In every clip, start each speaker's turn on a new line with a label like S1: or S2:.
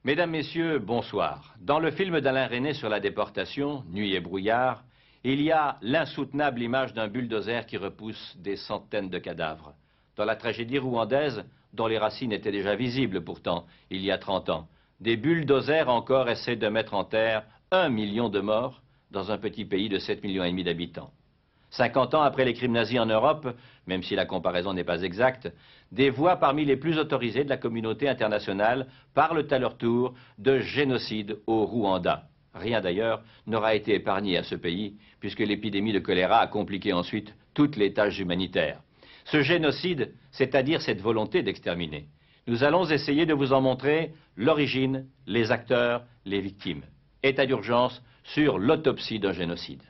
S1: Mesdames, Messieurs, bonsoir. Dans le film d'Alain Resnais sur la déportation, Nuit et brouillard, il y a l'insoutenable image d'un bulldozer qui repousse des centaines de cadavres. Dans la tragédie rwandaise, dont les racines étaient déjà visibles pourtant, il y a 30 ans, des bulldozers encore essaient de mettre en terre 1 million de morts dans un petit pays de 7,5 millions d'habitants. 50 ans après les crimes nazis en Europe, même si la comparaison n'est pas exacte, des voix parmi les plus autorisées de la communauté internationale parlent à leur tour de génocide au Rwanda. Rien d'ailleurs n'aura été épargné à ce pays, puisque l'épidémie de choléra a compliqué ensuite toutes les tâches humanitaires. Ce génocide, c'est-à-dire cette volonté d'exterminer, nous allons essayer de vous en montrer l'origine, les acteurs, les victimes. État d'urgence sur l'autopsie d'un génocide.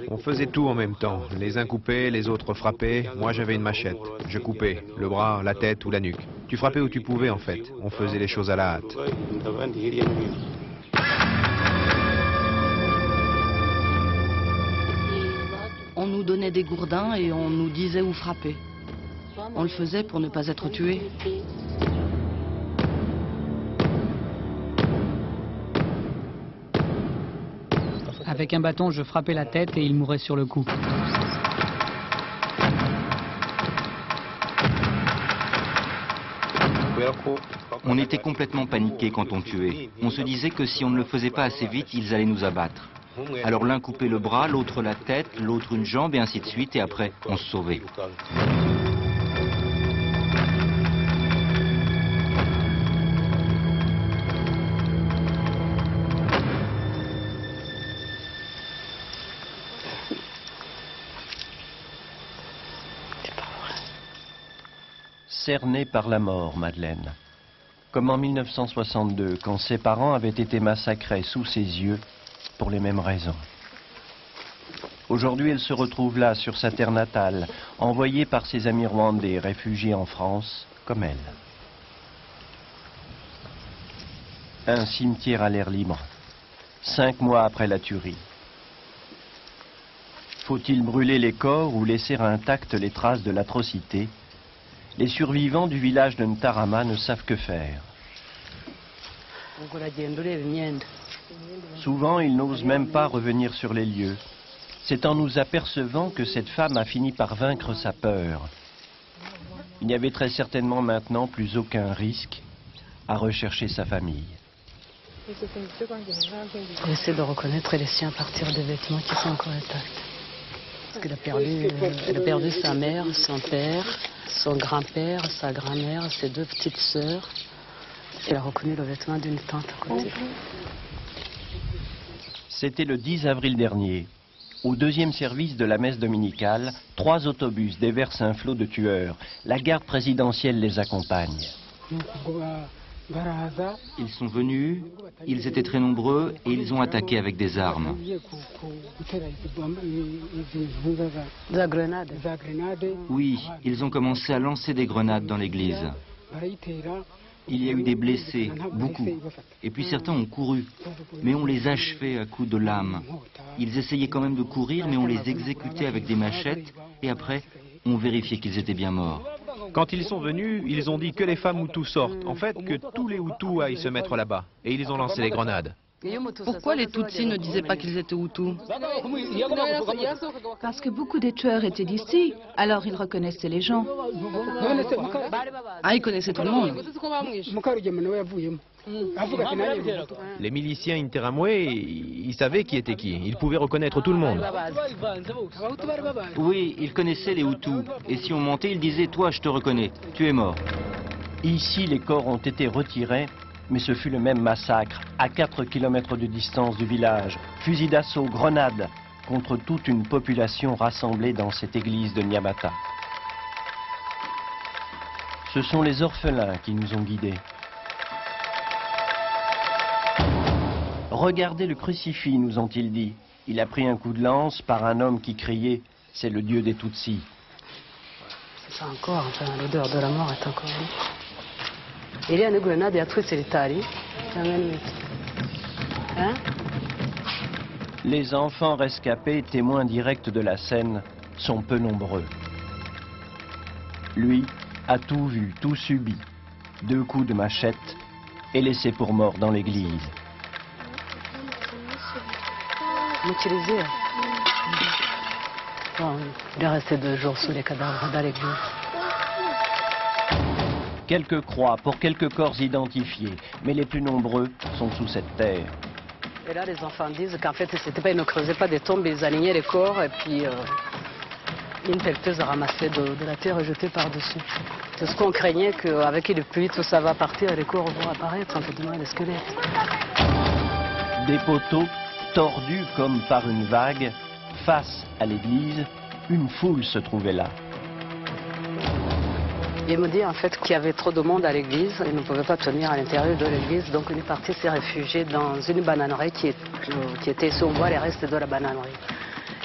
S2: On faisait tout en même temps. Les uns coupaient, les autres frappaient. Moi, j'avais une machette. Je coupais le bras, la tête ou la nuque. Tu frappais où tu pouvais, en fait. On faisait les choses à la hâte.
S3: On nous donnait des gourdins et on nous disait où frapper. On le faisait pour ne pas être tué.
S4: Avec un bâton, je frappais la tête et il mourait sur le coup.
S5: On était complètement paniqués quand on tuait. On se disait que si on ne le faisait pas assez vite, ils allaient nous abattre. Alors l'un coupait le bras, l'autre la tête, l'autre une jambe et ainsi de suite, et après, on se sauvait.
S6: Cernée par la mort, Madeleine. Comme en 1962, quand ses parents avaient été massacrés sous ses yeux pour les mêmes raisons. Aujourd'hui, elle se retrouve là, sur sa terre natale, envoyée par ses amis rwandais, réfugiés en France, comme elle. Un cimetière à l'air libre, 5 mois après la tuerie. Faut-il brûler les corps ou laisser intactes les traces de l'atrocité? Les survivants du village de Ntarama ne savent que faire. Souvent, ils n'osent même pas revenir sur les lieux. C'est en nous apercevant que cette femme a fini par vaincre sa peur. Il n'y avait très certainement maintenant plus aucun risque à rechercher sa famille.
S3: J'essaie de reconnaître les siens à partir des vêtements qui sont encore intacts. Parce qu'elle a perdu sa mère, son père, son grand-père, sa grand-mère, ses 2 petites sœurs. Elle a reconnu le vêtement d'une tante à côté.
S6: C'était le 10 avril dernier. Au 2e service de la messe dominicale, 3 autobus déversent un flot de tueurs. La garde présidentielle les accompagne.
S5: Ils sont venus, ils étaient très nombreux et ils ont attaqué avec des armes. Oui, ils ont commencé à lancer des grenades dans l'église. Il y a eu des blessés, beaucoup. Et puis certains ont couru, mais on les achevait à coups de lame. Ils essayaient quand même de courir, mais on les exécutait avec des machettes. Et après, on vérifiait qu'ils étaient bien morts.
S2: Quand ils sont venus, ils ont dit que les femmes Hutus sortent. En fait, que tous les Hutus aillent se mettre là-bas. Et ils ont lancé les grenades.
S3: Pourquoi les Tutsis ne disaient pas qu'ils étaient Hutus?
S7: Parce que beaucoup des tueurs étaient d'ici, alors ils reconnaissaient les gens.
S3: Ah, ils connaissaient tout le monde.
S2: Les miliciens interamoués, ils savaient qui était qui. Ils pouvaient reconnaître tout le monde.
S5: Oui, ils connaissaient les Hutus. Et si on montait, ils disaient « Toi, je te reconnais, tu es mort ».
S6: Ici, les corps ont été retirés, mais ce fut le même massacre, à 4 km de distance du village. Fusil d'assaut, grenades, contre toute une population rassemblée dans cette église de Nyamata. Ce sont les orphelins qui nous ont guidés. Regardez le crucifix, nous ont-ils dit. Il a pris un coup de lance par un homme qui criait « C'est le dieu des Tutsis ».
S3: C'est ça encore, enfin, l'odeur de la mort est encore là. Il y a une grenade et après c'est l'Italie. Hein?
S6: Les enfants rescapés, témoins directs de la scène, sont peu nombreux. Lui a tout vu, tout subi. 2 coups de machette et laissé pour mort dans l'église.
S3: Utilisé. Bon, il est resté 2 jours sous les cadavres dans l'église.
S6: Quelques croix pour quelques corps identifiés, mais les plus nombreux sont sous cette terre.
S3: Et là, les enfants disent qu'en fait, ils ne creusaient pas des tombes, ils alignaient les corps et puis une pelleteuse a ramassé de la terre et jeté par-dessus. C'est ce qu'on craignait, qu'avec les pluies, tout ça va partir et les corps vont apparaître, en fait, les squelettes.
S6: Des poteaux tordus comme par une vague, face à l'église, une foule se trouvait là.
S3: Il me dit en fait qu'il y avait trop de monde à l'église, il ne pouvait pas tenir à l'intérieur de l'église, donc il est parti se réfugier dans une bananerie qui était, si on voit les restes de la bananerie.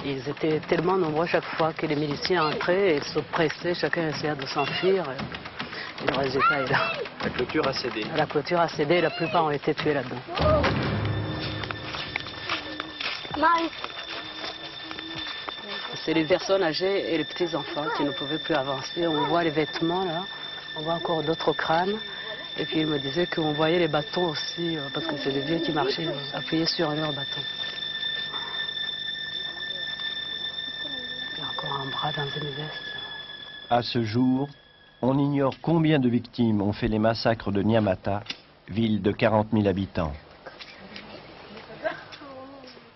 S3: Ils étaient tellement nombreux chaque fois que les miliciens entraient et se pressaient, chacun essayait de s'enfuir. Et le résultat est là.
S2: La clôture a cédé.
S3: La clôture a cédé et la plupart ont été tués là-dedans. C'est les personnes âgées et les petits-enfants qui ne pouvaient plus avancer. On voit les vêtements là, on voit encore d'autres crânes. Et puis il me disait qu'on voyait les bâtons aussi, parce que c'est des vieux qui marchaient appuyés sur leurs bâtons. Il y a encore un bras dans une veste.
S6: À ce jour, on ignore combien de victimes ont fait les massacres de Nyamata, ville de 40 000 habitants.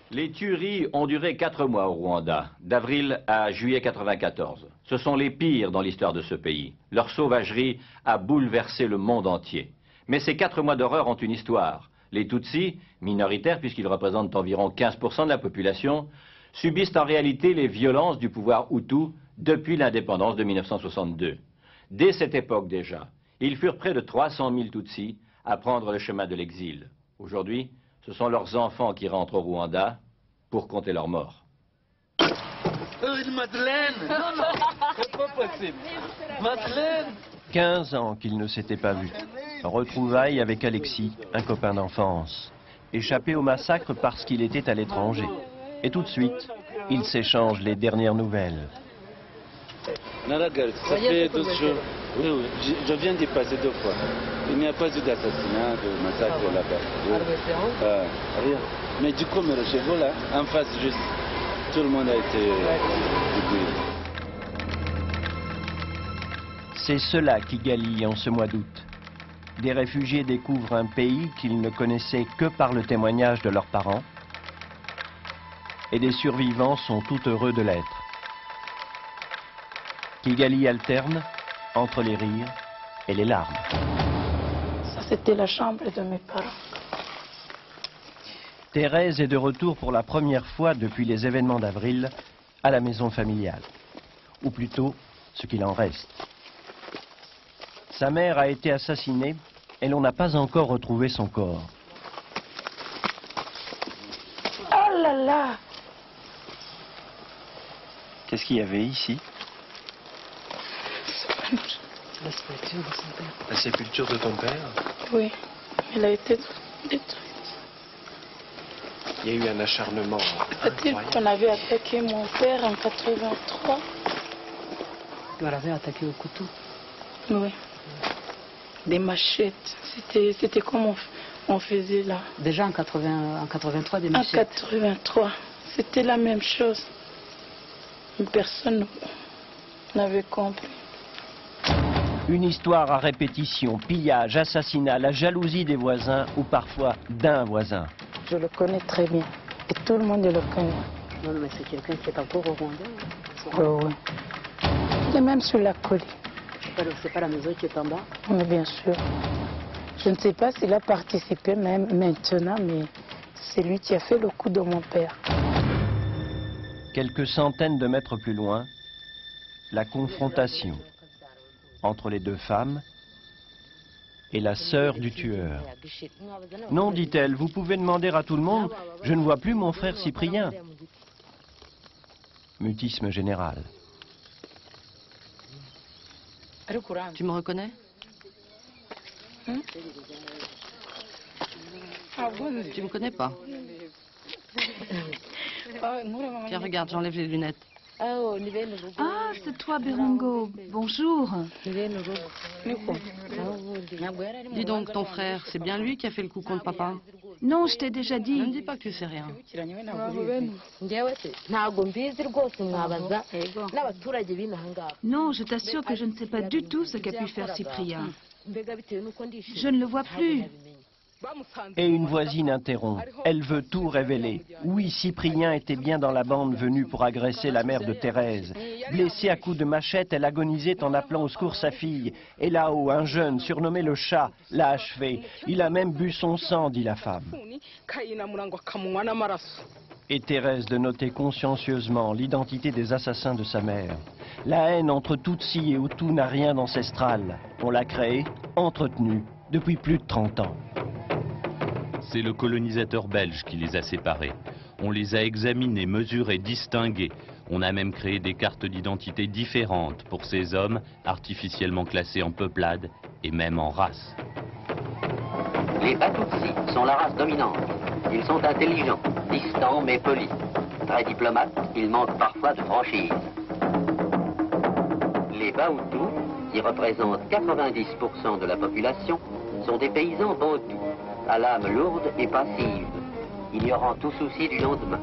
S1: Les tueries ont duré 4 mois au Rwanda, d'avril à juillet 1994. Ce sont les pires dans l'histoire de ce pays. Leur sauvagerie a bouleversé le monde entier. Mais ces 4 mois d'horreur ont une histoire. Les Tutsis, minoritaires puisqu'ils représentent environ 15% de la population, subissent en réalité les violences du pouvoir Hutu depuis l'indépendance de 1962. Dès cette époque déjà, ils furent près de 300 000 Tutsis à prendre le chemin de l'exil. Aujourd'hui, ce sont leurs enfants qui rentrent au Rwanda pour compter leurs morts.
S8: Madeleine! Non, non, c'est pas possible. Madeleine!
S6: 15 ans qu'ils ne s'étaient pas vus. Retrouvailles avec Alexis, un copain d'enfance. Échappé au massacre parce qu'il était à l'étranger. Et tout de suite, ils s'échangent les dernières nouvelles.
S8: Naragal, ça fait 12 jours. Oui, oui, je viens d'y passer 2 fois. Il n'y a pas eu d'assassinat, de massacre là-bas. Oui. Rien. Mais du coup, mes chevaux là, en face juste, tout le monde a été dépouillé.
S6: C'est cela Kigali en ce mois d'août. Des réfugiés découvrent un pays qu'ils ne connaissaient que par le témoignage de leurs parents. Et des survivants sont tout heureux de l'être. Kigali alterne entre les rires et les larmes.
S9: Ça, c'était la chambre de mes parents.
S6: Thérèse est de retour pour la première fois depuis les événements d'avril à la maison familiale. Ou plutôt, ce qu'il en reste. Sa mère a été assassinée et l'on n'a pas encore retrouvé son corps.
S9: Oh là là!
S6: Qu'est-ce qu'il y avait ici?
S3: La sépulture de son père.
S2: La sépulture de ton père?
S9: Oui, elle a été détruite.
S2: Il y a eu un acharnement.
S9: C'est-à-dire qu'on avait attaqué mon père en 83.
S3: On l'avait attaqué au couteau.
S9: Oui. Des machettes. C'était comme on faisait là.
S3: Déjà en 83, des
S9: En
S3: machettes.
S9: 83, c'était la même chose. Personne n'avait compris.
S6: Une histoire à répétition, pillage, assassinat, la jalousie des voisins ou parfois d'un voisin.
S9: Je le connais très bien et tout le monde le connaît.
S3: Non, mais c'est quelqu'un qui est encore au Rwanda.
S9: Oui. Il est même sur la colline.
S3: C'est pas la maison qui est en bas?
S9: Mais bien sûr. Je ne sais pas s'il a participé même maintenant, mais c'est lui qui a fait le coup de mon père.
S6: Quelques centaines de mètres plus loin, la confrontation entre les deux femmes et la sœur du tueur. Non, dit-elle, vous pouvez demander à tout le monde, je ne vois plus mon frère Cyprien. Mutisme général.
S3: Tu me reconnais? Tu me connais pas? Tiens, regarde, j'enlève les lunettes.
S7: Ah, c'est toi, Berongo. Bonjour.
S3: Dis donc, ton frère, c'est bien lui qui a fait le coup contre papa?
S7: Non, je t'ai déjà dit.
S3: Ne me dis pas que tu sais rien.
S7: Non, je t'assure que je ne sais pas du tout ce qu'a pu faire Cyprien. Je ne le vois plus.
S6: Et une voisine interrompt. Elle veut tout révéler. Oui, Cyprien était bien dans la bande venue pour agresser la mère de Thérèse. Blessée à coups de machette, elle agonisait en appelant au secours sa fille. Et là-haut, un jeune, surnommé le chat, l'a achevé. Il a même bu son sang, dit la femme. Et Thérèse de noter consciencieusement l'identité des assassins de sa mère. La haine entre Tutsi et Hutu n'a rien d'ancestral. On l'a créée, entretenue, depuis plus de 30 ans.
S10: C'est le colonisateur belge qui les a séparés. On les a examinés, mesurés, distingués. On a même créé des cartes d'identité différentes pour ces hommes artificiellement classés en peuplade et même en race.
S11: Les Batutsi sont la race dominante. Ils sont intelligents, distants mais polis. Très diplomates, ils manquent parfois de franchise. Les Bahutus, qui représentent 90% de la population, sont des paysans bantous, à l'âme lourde et passive, ignorant tout souci du lendemain.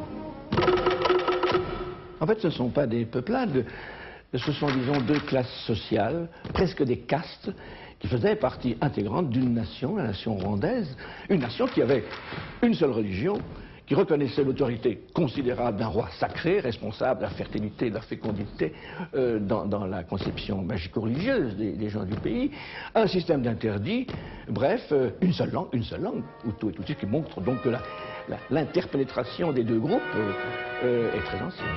S12: En fait, ce ne sont pas des peuplades, ce sont, disons, deux classes sociales, presque des castes, qui faisaient partie intégrante d'une nation, la nation rwandaise, une nation qui avait une seule religion, qui reconnaissait l'autorité considérable d'un roi sacré, responsable de la fertilité, de la fécondité dans la conception magico-religieuse des gens du pays, un système d'interdits, bref, une seule langue, Hutu et Tutsi, qui montre donc que l'interpénétration des deux groupes est très ancienne.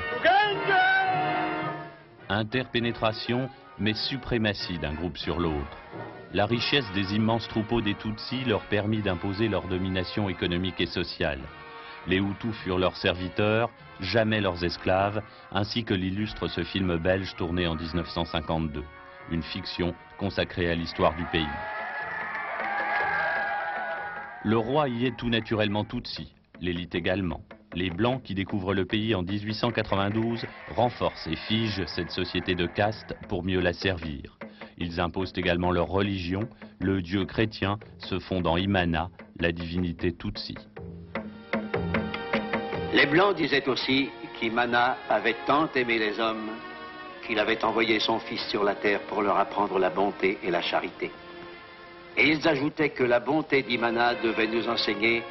S10: Interpénétration, mais suprématie d'un groupe sur l'autre. La richesse des immenses troupeaux des Tutsis leur permit d'imposer leur domination économique et sociale. Les Hutus furent leurs serviteurs, jamais leurs esclaves, ainsi que l'illustre ce film belge tourné en 1952, une fiction consacrée à l'histoire du pays. Le roi y est tout naturellement Tutsi, l'élite également. Les Blancs qui découvrent le pays en 1892 renforcent et figent cette société de caste pour mieux la servir. Ils imposent également leur religion, le dieu chrétien se fondant Imana, la divinité Tutsi.
S11: Les Blancs disaient aussi qu'Imana avait tant aimé les hommes qu'il avait envoyé son fils sur la terre pour leur apprendre la bonté et la charité. Et ils ajoutaient que la bonté d'Imana devait nous enseigner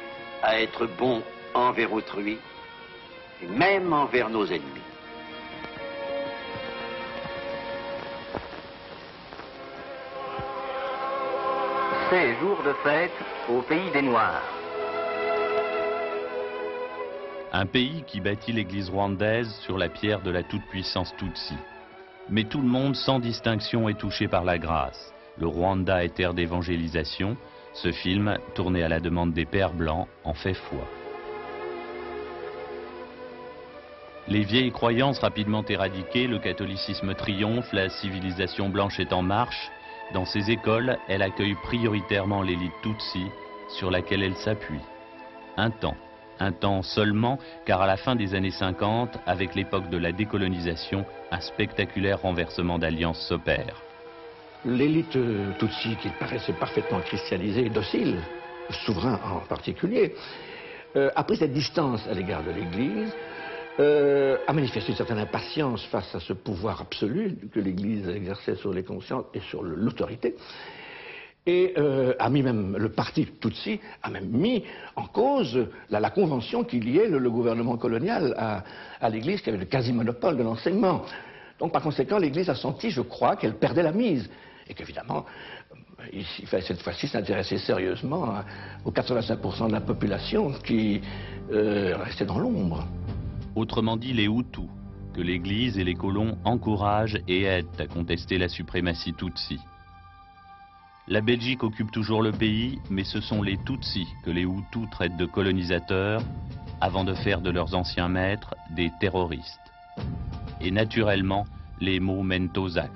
S11: à être bons envers autrui, et même envers nos ennemis. C'est jour de fête au pays des Noirs.
S10: Un pays qui bâtit l'église rwandaise sur la pierre de la toute-puissance Tutsi. Mais tout le monde, sans distinction, est touché par la grâce. Le Rwanda est terre d'évangélisation. Ce film, tourné à la demande des pères blancs, en fait foi. Les vieilles croyances rapidement éradiquées, le catholicisme triomphe, la civilisation blanche est en marche. Dans ces écoles, elle accueille prioritairement l'élite Tutsi, sur laquelle elle s'appuie. Un temps seulement, car à la fin des années 50, avec l'époque de la décolonisation, un spectaculaire renversement d'alliance s'opère.
S12: L'élite Tutsi, qui paraissait parfaitement christianisée et docile, souverain en particulier, a pris cette distance à l'égard de l'Église a manifesté une certaine impatience face à ce pouvoir absolu que l'Église exerçait sur les consciences et sur l'autorité. Et a mis même, le parti Tutsi a même mis en cause la convention qui liait le gouvernement colonial à l'Église, qui avait le quasi-monopole de l'enseignement. Donc par conséquent, l'Église a senti, je crois, qu'elle perdait la mise. Et qu'évidemment, il fallait cette fois-ci s'intéresser sérieusement aux 85% de la population qui restait dans l'ombre.
S10: Autrement dit, les Hutus, que l'Église et les colons encouragent et aident à contester la suprématie Tutsi. La Belgique occupe toujours le pays, mais ce sont les Tutsis que les Hutus traitent de colonisateurs avant de faire de leurs anciens maîtres des terroristes. Et naturellement, les mots mènent aux actes.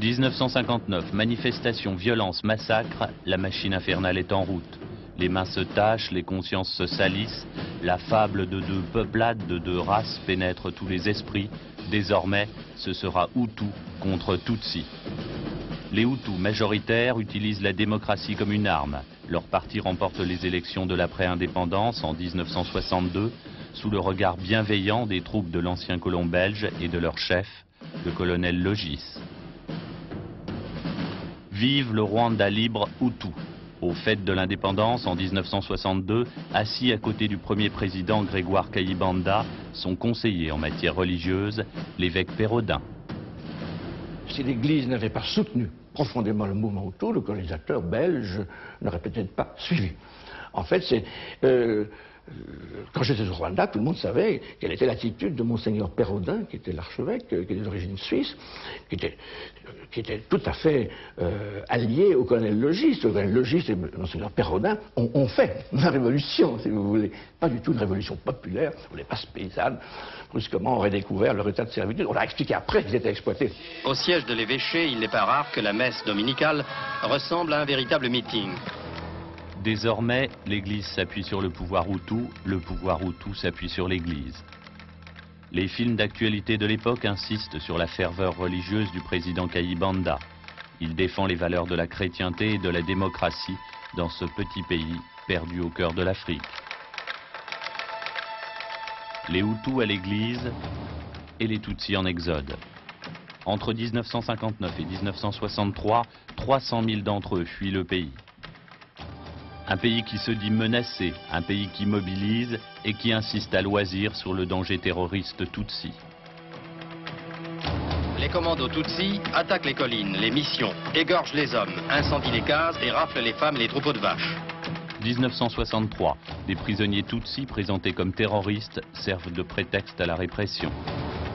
S10: 1959, manifestation, violence, massacre, la machine infernale est en route. Les mains se tachent, les consciences se salissent, la fable de deux peuplades, de deux races pénètre tous les esprits. Désormais, ce sera Hutu contre Tutsi. Les Hutus majoritaires utilisent la démocratie comme une arme. Leur parti remporte les élections de l'après-indépendance en 1962 sous le regard bienveillant des troupes de l'ancien colon belge et de leur chef, le colonel Logis. Vive le Rwanda libre Hutu. Aux fêtes de l'indépendance en 1962, assis à côté du premier président Grégoire Kayibanda, son conseiller en matière religieuse, l'évêque Pérodin.
S12: Si l'Église n'avait pas soutenu profondément le mouvement Hutu, le colonisateur belge n'aurait peut-être pas suivi. En fait, quand j'étais au Rwanda, tout le monde savait quelle était l'attitude de Monseigneur Pérodin, qui était l'archevêque, qui était d'origine suisse, qui était tout à fait allié au colonel Logis. Le colonel Logis et Monseigneur Pérodin ont fait la révolution, si vous voulez. Pas du tout une révolution populaire, les masses paysannes, brusquement, auraient découvert leur état de servitude. On leur a expliqué après qu'ils étaient exploités.
S13: Au siège de l'évêché, il n'est pas rare que la messe dominicale ressemble à un véritable meeting.
S10: Désormais, l'Église s'appuie sur le pouvoir Hutu s'appuie sur l'Église. Les films d'actualité de l'époque insistent sur la ferveur religieuse du président Kayibanda. Il défend les valeurs de la chrétienté et de la démocratie dans ce petit pays perdu au cœur de l'Afrique. Les Hutus à l'Église et les Tutsis en exode. Entre 1959 et 1963, 300 000 d'entre eux fuient le pays. Un pays qui se dit menacé, un pays qui mobilise et qui insiste à loisir sur le danger terroriste Tutsi.
S13: Les commandos Tutsi attaquent les collines, les missions, égorgent les hommes, incendient les cases et raflent les femmes et les troupeaux de vaches.
S10: 1963, des prisonniers Tutsi présentés comme terroristes servent de prétexte à la répression.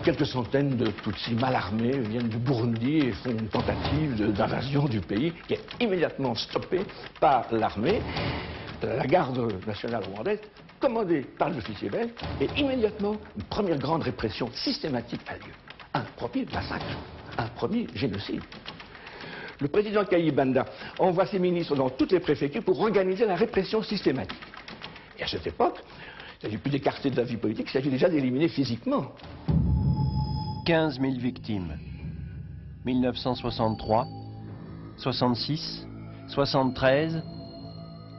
S12: Quelques centaines de Tutsis mal armés viennent du Burundi et font une tentative d'invasion du pays qui est immédiatement stoppée par l'armée, la garde nationale rwandaise, commandée par l'officier belge, et immédiatement une première grande répression systématique a lieu. Un premier massacre, un premier génocide. Le président Kayibanda envoie ses ministres dans toutes les préfectures pour organiser la répression systématique. Et à cette époque, il ne s'agit plus d'écarter de la vie politique, il s'agit déjà d'éliminer physiquement.
S6: 15 000 victimes. 1963, 66, 73,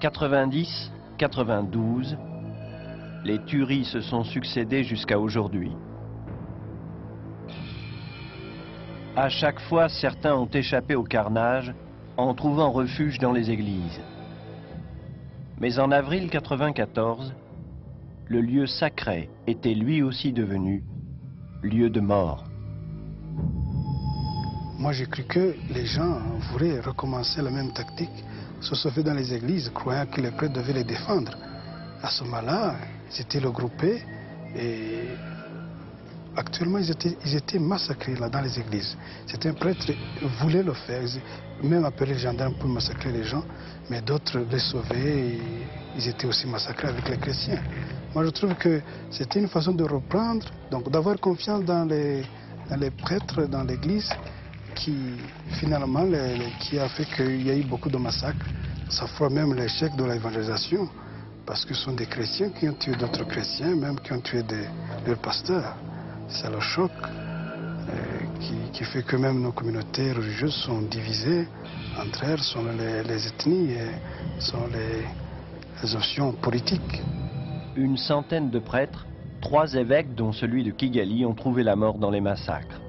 S6: 90, 92. Les tueries se sont succédées jusqu'à aujourd'hui. À chaque fois, certains ont échappé au carnage en trouvant refuge dans les églises. Mais en avril 1994, le lieu sacré était lui aussi devenu lieu de mort.
S14: Moi, j'ai cru que les gens voulaient recommencer la même tactique, se sauver dans les églises, croyant que les prêtres devaient les défendre. À ce moment-là, ils étaient regroupés et actuellement, ils étaient massacrés là dans les églises. Certains prêtres voulaient le faire, même appeler les gendarmes pour massacrer les gens, mais d'autres les sauvaient et ils étaient aussi massacrés avec les chrétiens. Moi, je trouve que c'était une façon de reprendre, donc d'avoir confiance dans les prêtres, dans l'église, qui finalement qui a fait qu'il y a eu beaucoup de massacres. Ça fois même l'échec de l'évangélisation, parce que ce sont des chrétiens qui ont tué d'autres chrétiens, même qui ont tué leurs pasteurs. C'est le choc qui fait que même nos communautés religieuses sont divisées entre elles, sont les ethnies, sont options politiques.
S6: Une centaine de prêtres, 3 évêques, dont celui de Kigali, ont trouvé la mort dans les massacres.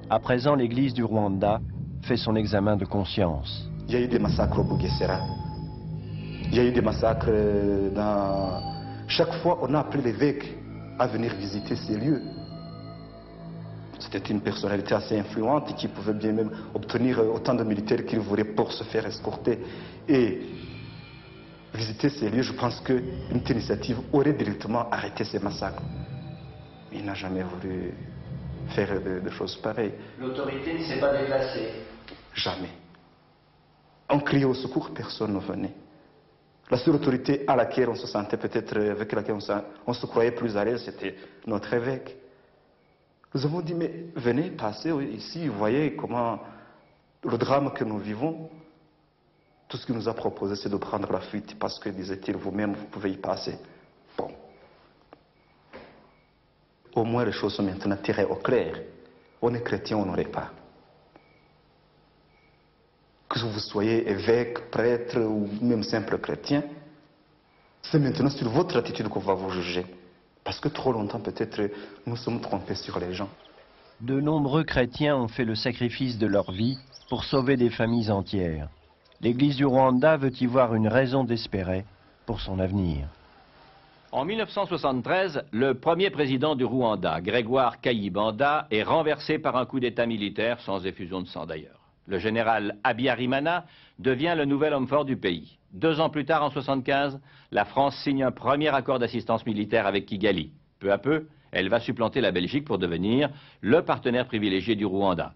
S6: À présent, l'Église du Rwanda fait son examen de conscience.
S15: Il y a eu des massacres au Bugesera. Il y a eu des massacres dans... Chaque fois, on a appelé l'évêque à venir visiter ces lieux. C'était une personnalité assez influente qui pouvait bien même obtenir autant de militaires qu'il voulait pour se faire escorter. Et visiter ces lieux, je pense qu'une telle initiative aurait directement arrêté ces massacres. Il n'a jamais voulu faire de choses pareilles.
S5: L'autorité ne s'est pas déplacée?
S15: Jamais. On criait au secours, personne ne venait. La seule autorité à laquelle on se sentait peut-être, avec laquelle on se croyait plus à l'aise, c'était notre évêque. Nous avons dit, mais venez, passez ici, voyez comment le drame que nous vivons, tout ce qu'il nous a proposé, c'est de prendre la fuite, parce que, disait-il, vous-même, vous pouvez y passer. Bon. Au moins, les choses sont maintenant tirées au clair. On est chrétien, on n'aurait pas. Que vous soyez évêque, prêtre ou même simple chrétien, c'est maintenant sur votre attitude qu'on va vous juger. Parce que trop longtemps, peut-être, nous sommes trompés sur les gens.
S6: De nombreux chrétiens ont fait le sacrifice de leur vie pour sauver des familles entières. L'Église du Rwanda veut y voir une raison d'espérer pour son avenir.
S1: En 1973, le premier président du Rwanda, Grégoire Kayibanda, est renversé par un coup d'État militaire, sans effusion de sang d'ailleurs. Le général Habyarimana devient le nouvel homme fort du pays. 2 ans plus tard, en 1975, la France signe un premier accord d'assistance militaire avec Kigali. Peu à peu, elle va supplanter la Belgique pour devenir le partenaire privilégié du Rwanda.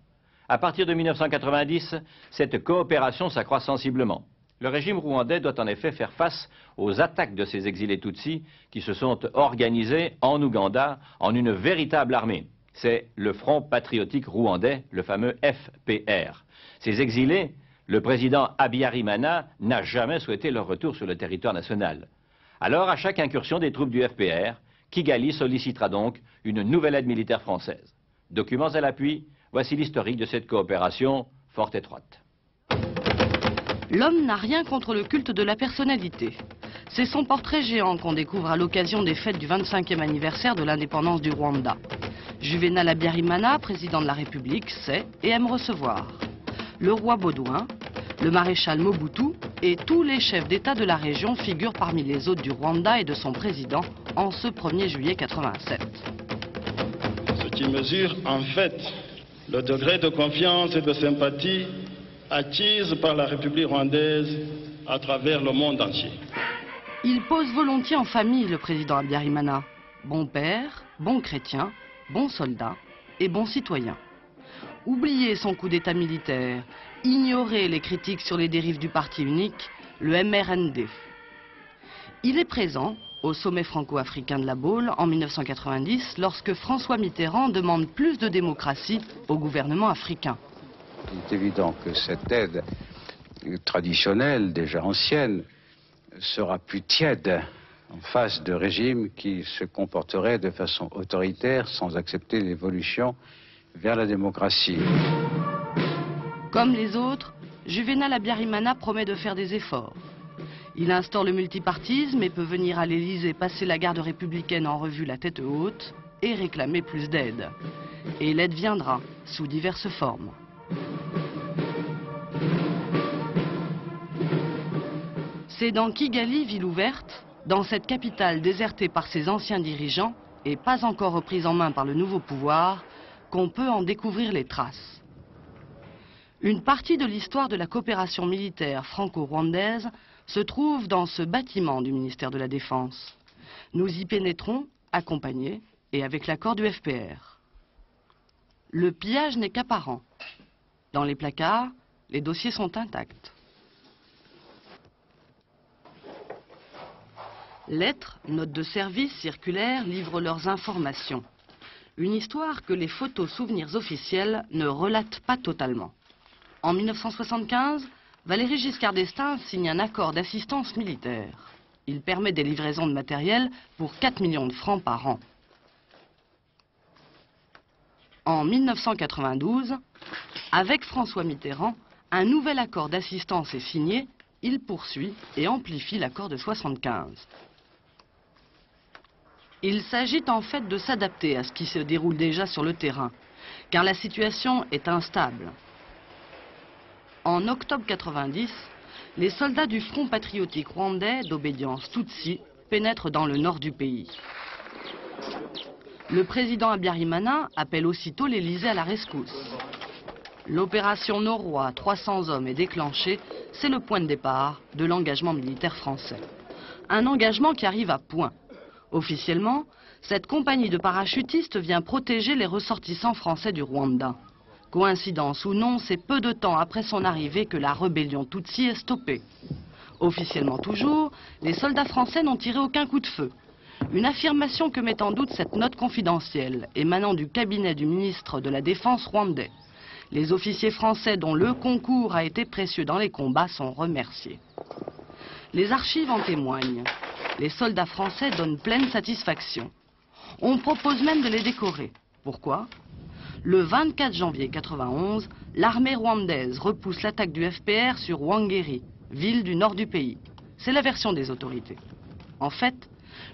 S1: À partir de 1990, cette coopération s'accroît sensiblement. Le régime rwandais doit en effet faire face aux attaques de ces exilés Tutsis qui se sont organisés en Ouganda en une véritable armée. C'est le Front patriotique rwandais, le fameux FPR. Ces exilés, le président Habyarimana n'a jamais souhaité leur retour sur le territoire national. Alors, à chaque incursion des troupes du FPR, Kigali sollicitera donc une nouvelle aide militaire française. Documents à l'appui, voici l'historique de cette coopération fort étroite.
S16: L'homme n'a rien contre le culte de la personnalité. C'est son portrait géant qu'on découvre à l'occasion des fêtes du 25e anniversaire de l'indépendance du Rwanda. Juvénal Habyarimana, président de la République, sait et aime recevoir. Le roi Baudouin, le maréchal Mobutu et tous les chefs d'État de la région figurent parmi les hôtes du Rwanda et de son président en ce 1er juillet 87.
S17: Ce qui mesure en fait le degré de confiance et de sympathie acquise par la République rwandaise à travers le monde entier.
S16: Il pose volontiers en famille, le président Habyarimana. Bon père, bon chrétien, bon soldat et bon citoyen. Oublier son coup d'État militaire, ignorer les critiques sur les dérives du parti unique, le MRND. Il est présent au sommet franco-africain de La Baule en 1990 lorsque François Mitterrand demande plus de démocratie au gouvernement africain.
S18: Il est évident que cette aide traditionnelle, déjà ancienne, sera plus tiède en face de régimes qui se comporteraient de façon autoritaire sans accepter l'évolution vers la démocratie.
S16: Comme les autres, Juvénal Habyarimana promet de faire des efforts. Il instaure le multipartisme et peut venir à l'Élysée passer la garde républicaine en revue la tête haute et réclamer plus d'aide. Et l'aide viendra sous diverses formes. C'est dans Kigali, ville ouverte, dans cette capitale désertée par ses anciens dirigeants et pas encore reprise en main par le nouveau pouvoir, qu'on peut en découvrir les traces. Une partie de l'histoire de la coopération militaire franco-rwandaise se trouve dans ce bâtiment du ministère de la Défense. Nous y pénétrons, accompagnés et avec l'accord du FPR. Le pillage n'est qu'apparent. Dans les placards, les dossiers sont intacts. Lettres, notes de service, circulaires livrent leurs informations. Une histoire que les photos souvenirs officiels ne relatent pas totalement. En 1975, Valéry Giscard d'Estaing signe un accord d'assistance militaire. Il permet des livraisons de matériel pour 4 millions de francs par an. En 1992, avec François Mitterrand, un nouvel accord d'assistance est signé. il poursuit et amplifie l'accord de 75. Il s'agit en fait de s'adapter à ce qui se déroule déjà sur le terrain, car la situation est instable. En octobre 90, les soldats du Front patriotique rwandais d'obédience Tutsi pénètrent dans le nord du pays. Le président Habyarimana appelle aussitôt l'Élysée à la rescousse. L'opération Noroi, 300 hommes, est déclenchée. C'est le point de départ de l'engagement militaire français. Un engagement qui arrive à point. Officiellement, cette compagnie de parachutistes vient protéger les ressortissants français du Rwanda. Coïncidence ou non, c'est peu de temps après son arrivée que la rébellion Tutsi est stoppée. Officiellement toujours, les soldats français n'ont tiré aucun coup de feu. Une affirmation que met en doute cette note confidentielle émanant du cabinet du ministre de la Défense rwandais. Les officiers français dont le concours a été précieux dans les combats sont remerciés. Les archives en témoignent. Les soldats français donnent pleine satisfaction. On propose même de les décorer. Pourquoi ? Le 24 janvier 91, l'armée rwandaise repousse l'attaque du FPR sur Wangeri, ville du nord du pays. C'est la version des autorités. En fait,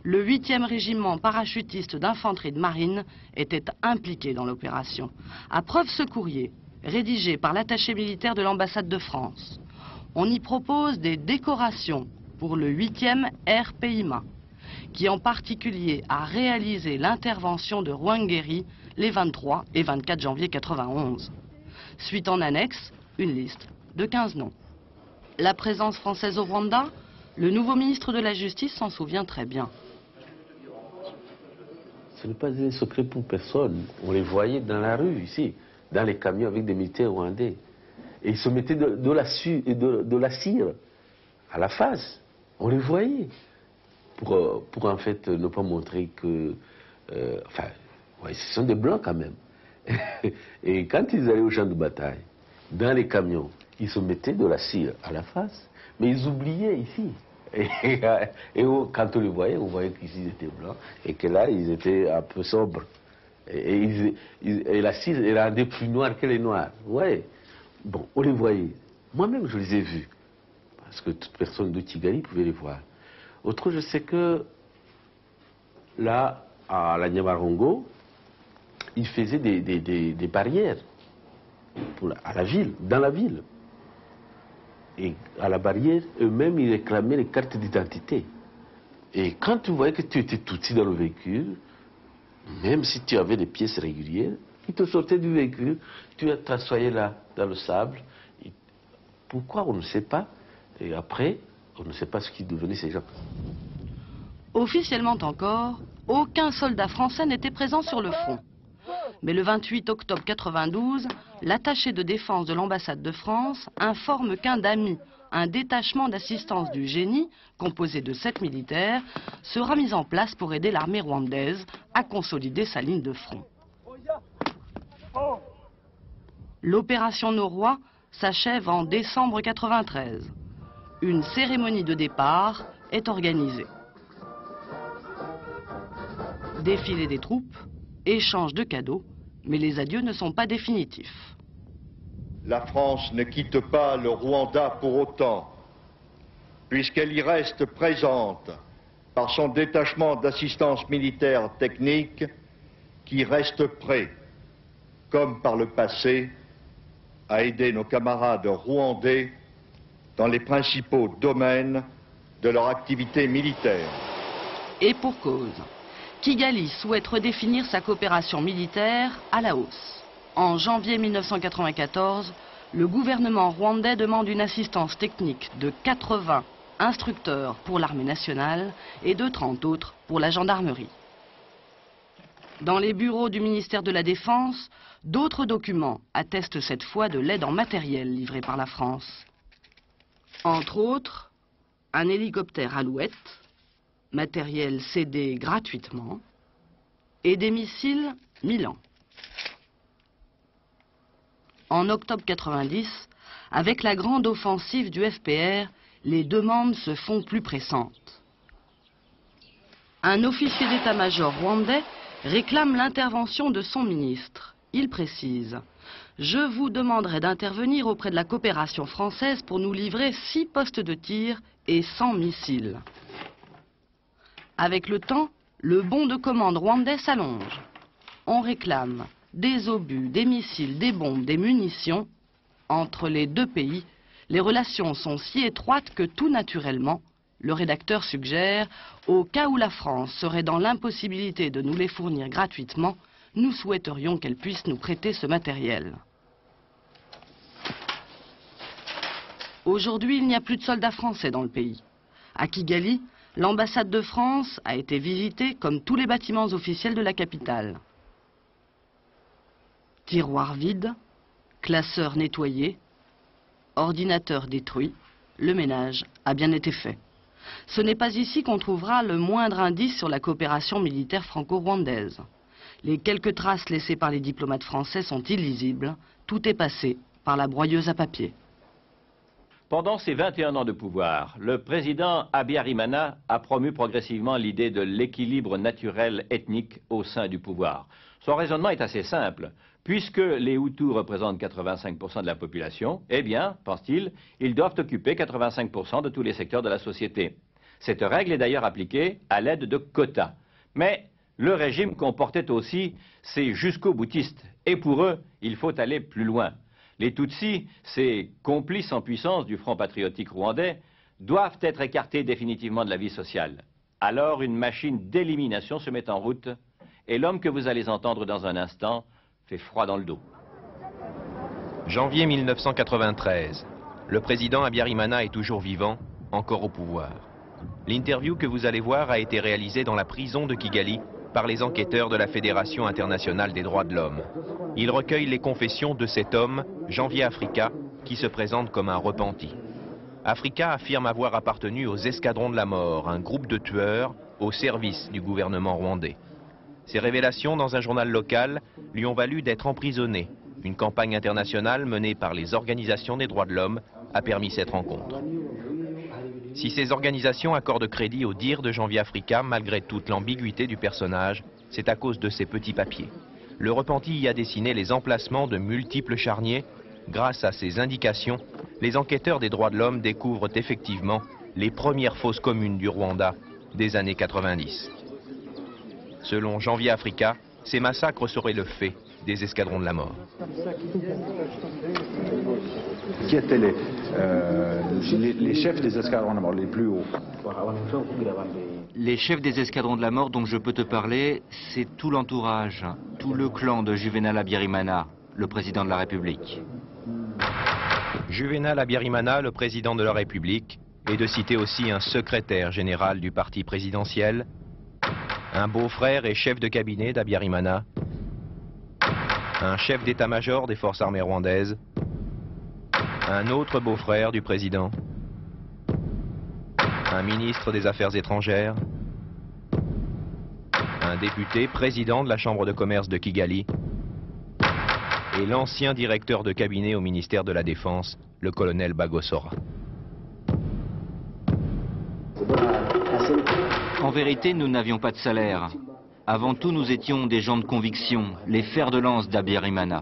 S16: le 8e régiment parachutiste d'infanterie de marine était impliqué dans l'opération. À preuve ce courrier, rédigé par l'attaché militaire de l'ambassade de France. On y propose des décorations pour le 8e RPIMA, qui en particulier a réalisé l'intervention de Rwangeri les 23 et 24 janvier 91. Suite en annexe, une liste de 15 noms. La présence française au Rwanda, le nouveau ministre de la Justice s'en souvient très bien.
S19: Ce n'est pas un secret pour personne. On les voyait dans la rue, ici, dans les camions avec des militaires rwandais. Et ils se mettaient de la cire à la face. On les voyait. Pour en fait ne pas montrer que... enfin, ouais, ce sont des blancs quand même. Et quand ils allaient au champ de bataille, dans les camions, ils se mettaient de la cire à la face. Mais ils oubliaient ici. Et quand on les voyait, on voyait qu'ici ils étaient blancs et que là ils étaient un peu sobres. Et la cire les rendait plus noirs que les noirs. Ouais. Bon, on les voyait. Moi-même je les ai vus. Parce que toute personne de Kigali pouvait les voir. Autre, je sais que là, à la Nyamarongo, ils faisaient des barrières à la ville, dans la ville. Et à la barrière, eux-mêmes, ils réclamaient les cartes d'identité. Et quand tu voyais que tu étais Tutsi dans le véhicule, même si tu avais des pièces régulières, ils te sortaient du véhicule, tu t'assoyais là, dans le sable. Et pourquoi, on ne sait pas. Et après, on ne sait pas ce qui devenait ces gens.
S16: Officiellement encore, aucun soldat français n'était présent sur le front. Mais le 28 octobre 92, l'attaché de défense de l'ambassade de France informe qu'un DAMI, un détachement d'assistance du génie, composé de 7 militaires, sera mis en place pour aider l'armée rwandaise à consolider sa ligne de front. L'opération Noroi s'achève en décembre 93. Une cérémonie de départ est organisée. Défilé des troupes, échange de cadeaux, mais les adieux ne sont pas définitifs.
S20: La France ne quitte pas le Rwanda pour autant, puisqu'elle y reste présente par son détachement d'assistance militaire technique qui reste prêt, comme par le passé, à aider nos camarades rwandais dans les principaux domaines de leur activité militaire.
S16: Et pour cause, Kigali souhaite redéfinir sa coopération militaire à la hausse. En janvier 1994, le gouvernement rwandais demande une assistance technique de 80 instructeurs pour l'armée nationale et de 30 autres pour la gendarmerie. Dans les bureaux du ministère de la Défense, d'autres documents attestent cette fois de l'aide en matériel livrée par la France. Entre autres, un hélicoptère Alouette, matériel cédé gratuitement, et des missiles Milan. En octobre 90, avec la grande offensive du FPR, les demandes se font plus pressantes. Un officier d'état-major rwandais réclame l'intervention de son ministre. Il précise je vous demanderai d'intervenir auprès de la coopération française pour nous livrer 6 postes de tir et 100 missiles. Avec le temps, le bon de commande rwandais s'allonge. On réclame des obus, des missiles, des bombes, des munitions. Entre les deux pays, les relations sont si étroites que tout naturellement, le rédacteur suggère, au cas où la France serait dans l'impossibilité de nous les fournir gratuitement, nous souhaiterions qu'elle puisse nous prêter ce matériel. Aujourd'hui, il n'y a plus de soldats français dans le pays. À Kigali, l'ambassade de France a été visitée comme tous les bâtiments officiels de la capitale. Tiroirs vides, classeurs nettoyés, ordinateurs détruits, le ménage a bien été fait. Ce n'est pas ici qu'on trouvera le moindre indice sur la coopération militaire franco-rwandaise. Les quelques traces laissées par les diplomates français sont illisibles. Tout est passé par la broyeuse à papier.
S1: Pendant ses 21 ans de pouvoir, le président Habyarimana a promu progressivement l'idée de l'équilibre naturel ethnique au sein du pouvoir. Son raisonnement est assez simple. Puisque les Hutus représentent 85% de la population, eh bien, pense-t-il, ils doivent occuper 85% de tous les secteurs de la société. Cette règle est d'ailleurs appliquée à l'aide de quotas. Mais le régime comportait aussi ces jusqu'au-boutistes. Et pour eux, il faut aller plus loin. Les Tutsis, ces complices en puissance du Front patriotique rwandais, doivent être écartés définitivement de la vie sociale. Alors une machine d'élimination se met en route et l'homme que vous allez entendre dans un instant fait froid dans le dos.
S2: Janvier 1993. Le président Habyarimana est toujours vivant, encore au pouvoir. L'interview que vous allez voir a été réalisée dans la prison de Kigali par les enquêteurs de la Fédération internationale des droits de l'homme. Il recueille les confessions de cet homme, Janvier Africa, qui se présente comme un repenti. Africa affirme avoir appartenu aux escadrons de la mort, un groupe de tueurs au service du gouvernement rwandais. Ces révélations dans un journal local lui ont valu d'être emprisonné. Une campagne internationale menée par les organisations des droits de l'homme a permis cette rencontre. Si ces organisations accordent crédit au dire de Janvier Africa, malgré toute l'ambiguïté du personnage, c'est à cause de ces petits papiers. Le repenti y a dessiné les emplacements de multiples charniers. Grâce à ces indications, les enquêteurs des droits de l'homme découvrent effectivement les premières fosses communes du Rwanda des années 90. Selon Janvier Africa, ces massacres seraient le fait des escadrons de la mort.
S21: Qui étaient les chefs des escadrons de la mort, les plus hauts?
S5: Les chefs des escadrons de la mort dont je peux te parler, c'est tout l'entourage, tout le clan de Juvenal Habyarimana, le président de la République.
S2: Juvenal Habyarimana, le président de la République, et de citer aussi un secrétaire général du parti présidentiel, un beau-frère et chef de cabinet d'Habyarimana, un chef d'état-major des forces armées rwandaises, un autre beau-frère du président, un ministre des Affaires étrangères, un député président de la Chambre de commerce de Kigali et l'ancien directeur de cabinet au ministère de la Défense, le colonel Bagosora.
S5: En vérité, nous n'avions pas de salaire. Avant tout, nous étions des gens de conviction, les fers de lance d'Habyarimana.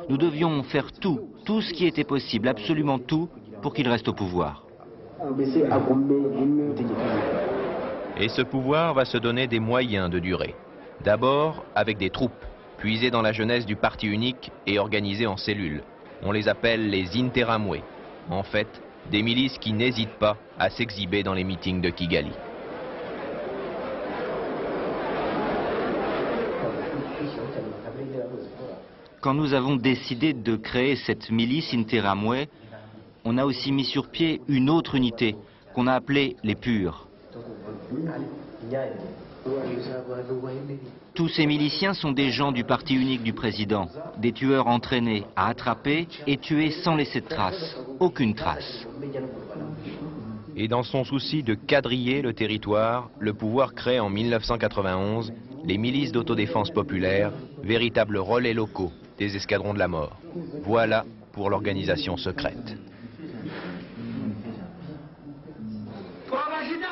S5: Nous devions faire tout ce qui était possible, absolument tout, pour qu'il reste au pouvoir.
S2: Et ce pouvoir va se donner des moyens de durer. D'abord avec des troupes, puisées dans la jeunesse du parti unique et organisées en cellules. On les appelle les Interamwe. En fait, des milices qui n'hésitent pas à s'exhiber dans les meetings de Kigali.
S5: Quand nous avons décidé de créer cette milice Interamwe, on a aussi mis sur pied une autre unité qu'on a appelée les Purs. Tous ces miliciens sont des gens du parti unique du président, des tueurs entraînés à attraper et tuer sans laisser de traces, aucune trace.
S2: Et dans son souci de quadriller le territoire, le pouvoir crée en 1991 les milices d'autodéfense populaire, véritables relais locaux des escadrons de la mort. Voilà pour l'organisation secrète.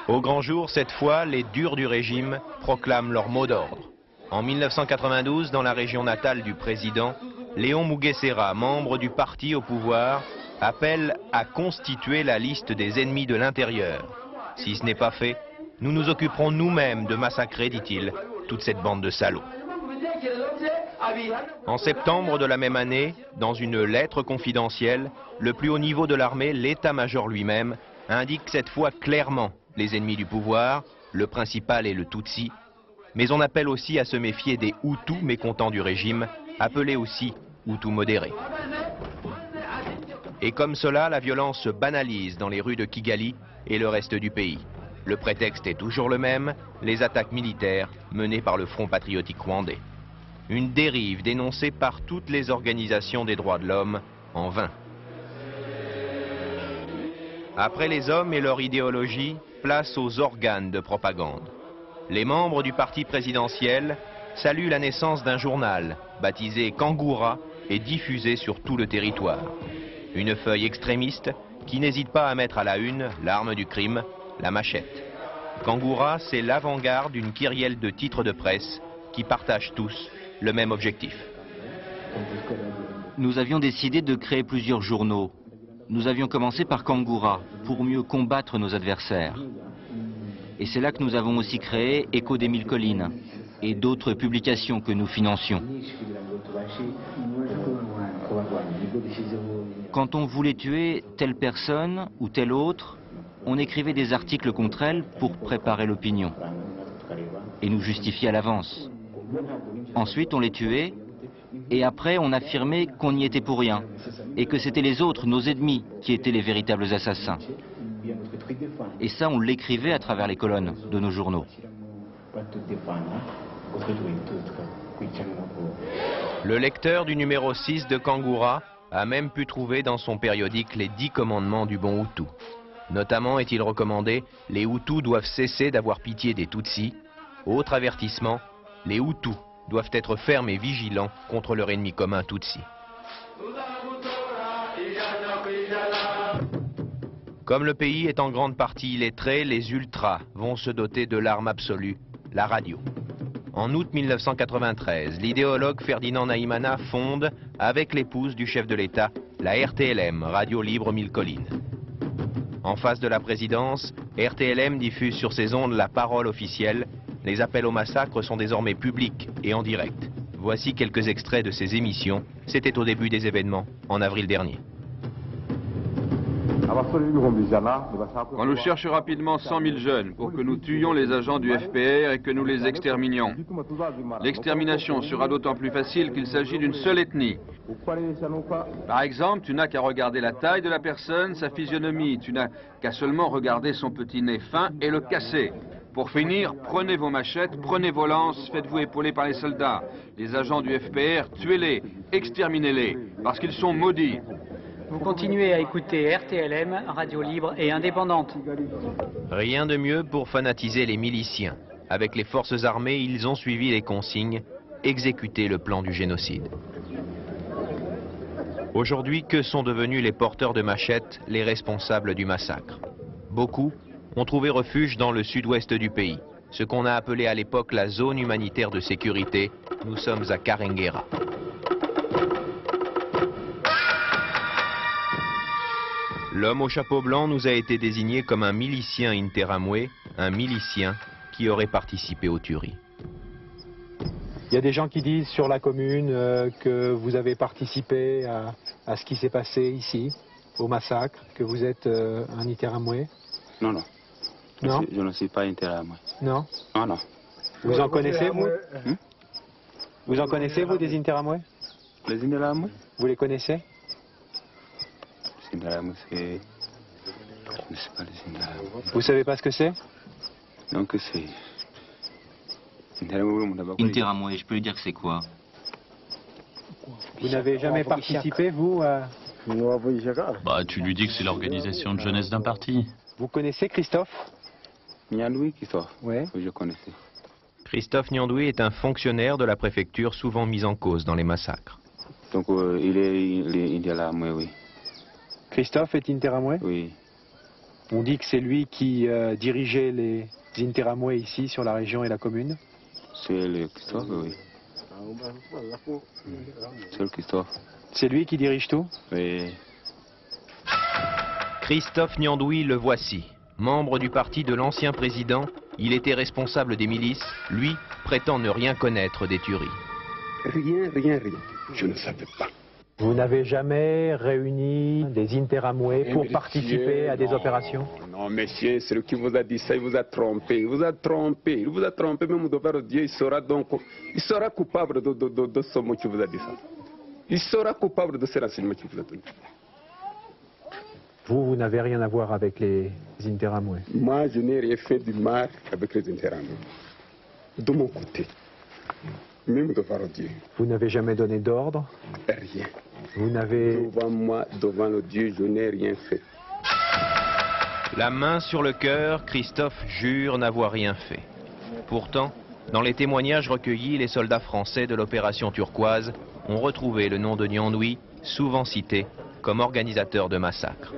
S2: Au grand jour, cette fois, les durs du régime proclament leur mot d'ordre. En 1992, dans la région natale du président, Léon Mugesera, membre du parti au pouvoir, appelle à constituer la liste des ennemis de l'intérieur. Si ce n'est pas fait, nous nous occuperons nous-mêmes de massacrer, dit-il, toute cette bande de salauds. En septembre de la même année, dans une lettre confidentielle, le plus haut niveau de l'armée, l'état-major lui-même, indique cette fois clairement les ennemis du pouvoir, le principal est le Tutsi, mais on appelle aussi à se méfier des Hutus mécontents du régime, appelés aussi Hutus modérés. Et comme cela, la violence se banalise dans les rues de Kigali et le reste du pays. Le prétexte est toujours le même, les attaques militaires menées par le Front patriotique rwandais. Une dérive dénoncée par toutes les organisations des droits de l'homme en vain. Après les hommes et leur idéologie, place aux organes de propagande. Les membres du parti présidentiel saluent la naissance d'un journal baptisé Kangoura et diffusé sur tout le territoire. Une feuille extrémiste qui n'hésite pas à mettre à la une l'arme du crime, la machette. Kangoura, c'est l'avant-garde d'une kyrielle de titres de presse qui partagent tous le même objectif.
S5: Nous avions décidé de créer plusieurs journaux. Nous avions commencé par Kangoura, pour mieux combattre nos adversaires. Et c'est là que nous avons aussi créé Écho des Mille Collines et d'autres publications que nous financions. Quand on voulait tuer telle personne ou telle autre, on écrivait des articles contre elle pour préparer l'opinion et nous justifier à l'avance. Ensuite, on les tuait et après, on affirmait qu'on n'y était pour rien et que c'était les autres, nos ennemis, qui étaient les véritables assassins. Et ça, on l'écrivait à travers les colonnes de nos journaux.
S2: Le lecteur du numéro 6 de Kangoura a même pu trouver dans son périodique les 10 commandements du bon Hutu. Notamment est-il recommandé, les Hutus doivent cesser d'avoir pitié des Tutsis. Autre avertissement, les Hutus doivent être fermes et vigilants contre leur ennemi commun Tutsi. Comme le pays est en grande partie illettré, les ultras vont se doter de l'arme absolue, la radio. En août 1993, l'idéologue Ferdinand Nahimana fonde, avec l'épouse du chef de l'État, la RTLM, Radio Libre Mille Collines. En face de la présidence, RTLM diffuse sur ses ondes la parole officielle. Les appels au massacre sont désormais publics et en direct. Voici quelques extraits de ces émissions. C'était au début des événements, en avril dernier.
S4: On nous cherche rapidement 100 000 jeunes pour que nous tuions les agents du FPR et que nous les exterminions. L'extermination sera d'autant plus facile qu'il s'agit d'une seule ethnie. Par exemple, tu n'as qu'à regarder la taille de la personne, sa physionomie. Tu n'as qu'à seulement regarder son petit nez fin et le casser. Pour finir, prenez vos machettes, prenez vos lances, faites-vous épauler par les soldats. Les agents du FPR, tuez-les, exterminez-les, parce qu'ils sont maudits.
S22: Vous continuez à écouter RTLM, radio libre et indépendante.
S2: Rien de mieux pour fanatiser les miliciens. Avec les forces armées, ils ont suivi les consignes, exécuter le plan du génocide. Aujourd'hui, que sont devenus les porteurs de machettes, les responsables du massacre? Beaucoup ont trouvé refuge dans le sud-ouest du pays, ce qu'on a appelé à l'époque la zone humanitaire de sécurité. Nous sommes à Karengera. L'homme au chapeau blanc nous a été désigné comme un milicien interamwe, un milicien qui aurait participé aux tueries.
S23: Il y a des gens qui disent sur la commune que vous avez participé à ce qui s'est passé ici, au massacre, que vous êtes un interamwe.
S8: Non, non.
S23: Non.
S8: Je ne suis pas interamwe.
S23: Non.
S8: Non, non.
S23: Vous en connaissez, vous? Vous en connaissez, vous, des interamwe?
S8: Les interamwe?
S23: Vous les connaissez?
S8: C'est... Je ne sais pas les interamwe.
S23: Vous savez pas ce que c'est?
S8: Non, que c'est...
S5: Interamwe, je peux lui dire que c'est quoi?
S23: Vous n'avez jamais participé, vous
S10: Bah, tu lui dis que c'est l'organisation de jeunesse d'un parti.
S23: Vous connaissez Christophe?
S8: Nyandoui, Christophe.
S23: Oui.
S8: Oui, je connaissais.
S2: Christophe Nyandoui est un fonctionnaire de la préfecture souvent mis en cause dans les massacres.
S8: Donc il est interamwe, oui.
S23: Christophe est interamwe?
S8: Oui.
S23: On dit que c'est lui qui dirigeait les interamwe ici sur la région et la commune?
S8: C'est le Christophe, oui. C'est le Christophe.
S23: C'est lui qui dirige tout?
S8: Oui.
S2: Christophe Niandoui, le voici. Membre du parti de l'ancien président, il était responsable des milices. Lui prétend ne rien connaître des tueries.
S21: Rien. Je ne savais pas.
S23: Vous n'avez jamais réuni des interamoués pour participer à des opérations?
S21: Non, monsieur, celui qui vous a dit ça, il vous a trompé. Il vous a trompé, même devant Dieu, il sera coupable de ce mot qui vous a dit ça. Il sera coupable de ces renseignements qu'il vous a donné.
S23: Vous n'avez rien à voir avec les interamoués?
S21: Moi, je n'ai rien fait du mal avec les interamoués. De mon côté. Même devant Dieu.
S23: Vous n'avez jamais donné d'ordre?
S21: Rien.
S23: Vous n'avez...
S21: Devant moi, devant le Dieu, je n'ai rien fait.
S2: La main sur le cœur, Christophe jure n'avoir rien fait. Pourtant, dans les témoignages recueillis, les soldats français de l'opération turquoise ont retrouvé le nom de Niandoui, souvent cité comme organisateur de massacres.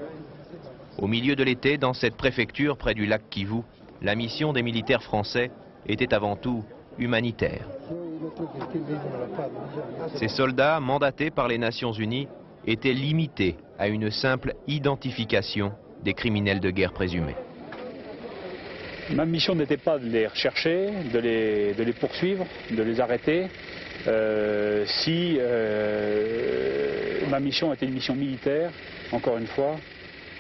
S2: Au milieu de l'été, dans cette préfecture près du lac Kivu, la mission des militaires français était avant tout humanitaire. Ces soldats, mandatés par les Nations Unies, étaient limités à une simple identification des criminels de guerre présumés.
S23: Ma mission n'était pas de les rechercher, de les poursuivre, de les arrêter. Ma mission était une mission militaire, encore une fois,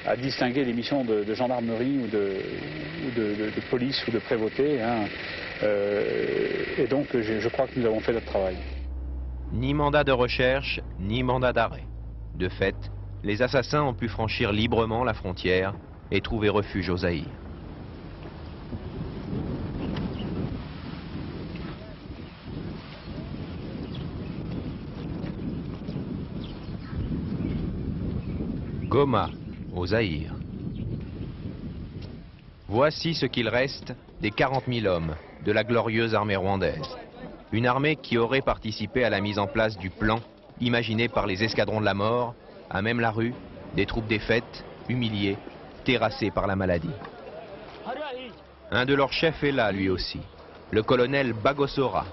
S23: à distinguer des missions de gendarmerie ou de police ou de prévôté. Et donc je crois que nous avons fait notre travail.
S2: Ni mandat de recherche, ni mandat d'arrêt. De fait, les assassins ont pu franchir librement la frontière et trouver refuge au Zaïre. Goma, au Zaïre. Voici ce qu'il reste des 40 000 hommes de la glorieuse armée rwandaise. Une armée qui aurait participé à la mise en place du plan imaginé par les escadrons de la mort, à même la rue, des troupes défaites, humiliées, terrassées par la maladie. Un de leurs chefs est là, lui aussi, le colonel Bagosora,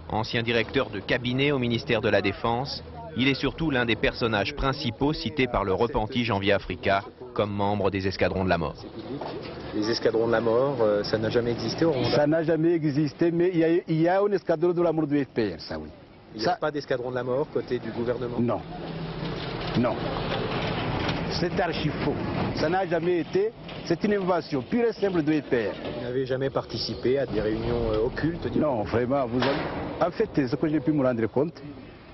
S2: ancien directeur de cabinet au ministère de la Défense. Il est surtout l'un des personnages principaux cités par le repenti Janvier Africa comme membre des escadrons de la mort.
S3: Les escadrons de la mort, ça n'a jamais existé au Rwanda?
S21: Ça n'a jamais existé, mais il y a un escadron de la mort du FPR, ça oui.
S3: Il n'y a pas d'escadron de la mort côté du gouvernement?
S21: Non. Non. C'est archi faux. Ça n'a jamais été. C'est une invention pure et simple de FPR.
S3: Vous n'avez jamais participé à des réunions occultes?
S21: Non, vraiment. En fait, ce que j'ai pu me rendre compte,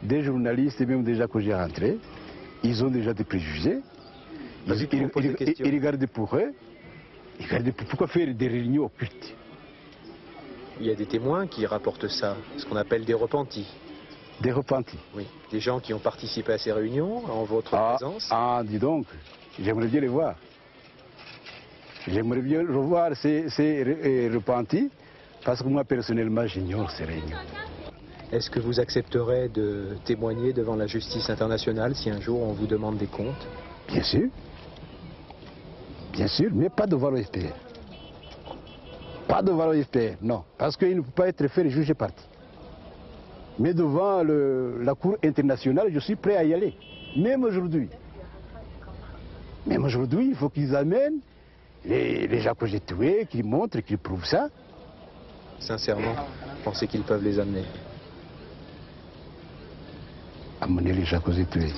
S21: des journalistes, et même déjà que j'ai rentré, ils ont déjà des préjugés. Ils regardent pour eux. Pourquoi faire des réunions occultes?
S3: Il y a des témoins qui rapportent ça, ce qu'on appelle des repentis.
S21: Des repentis?
S3: Oui, des gens qui ont participé à ces réunions en votre présence.
S21: Ah, dis donc, j'aimerais bien les voir. J'aimerais bien revoir ces repentis, parce que moi, personnellement, j'ignore ces réunions.
S3: Est-ce que vous accepterez de témoigner devant la justice internationale si un jour on vous demande des comptes?
S21: Bien sûr. Bien sûr, mais pas devant le FPR. Pas devant le FPR, non. Parce qu'il ne peut pas être fait juge parti. Mais devant la Cour internationale, je suis prêt à y aller. Même aujourd'hui. Même aujourd'hui, il faut qu'ils amènent les gens que j'ai tués, qu'ils montrent, qu'ils prouvent ça.
S3: Sincèrement, pensez qu'ils peuvent les amener?
S21: Amener les gens que j'ai tués.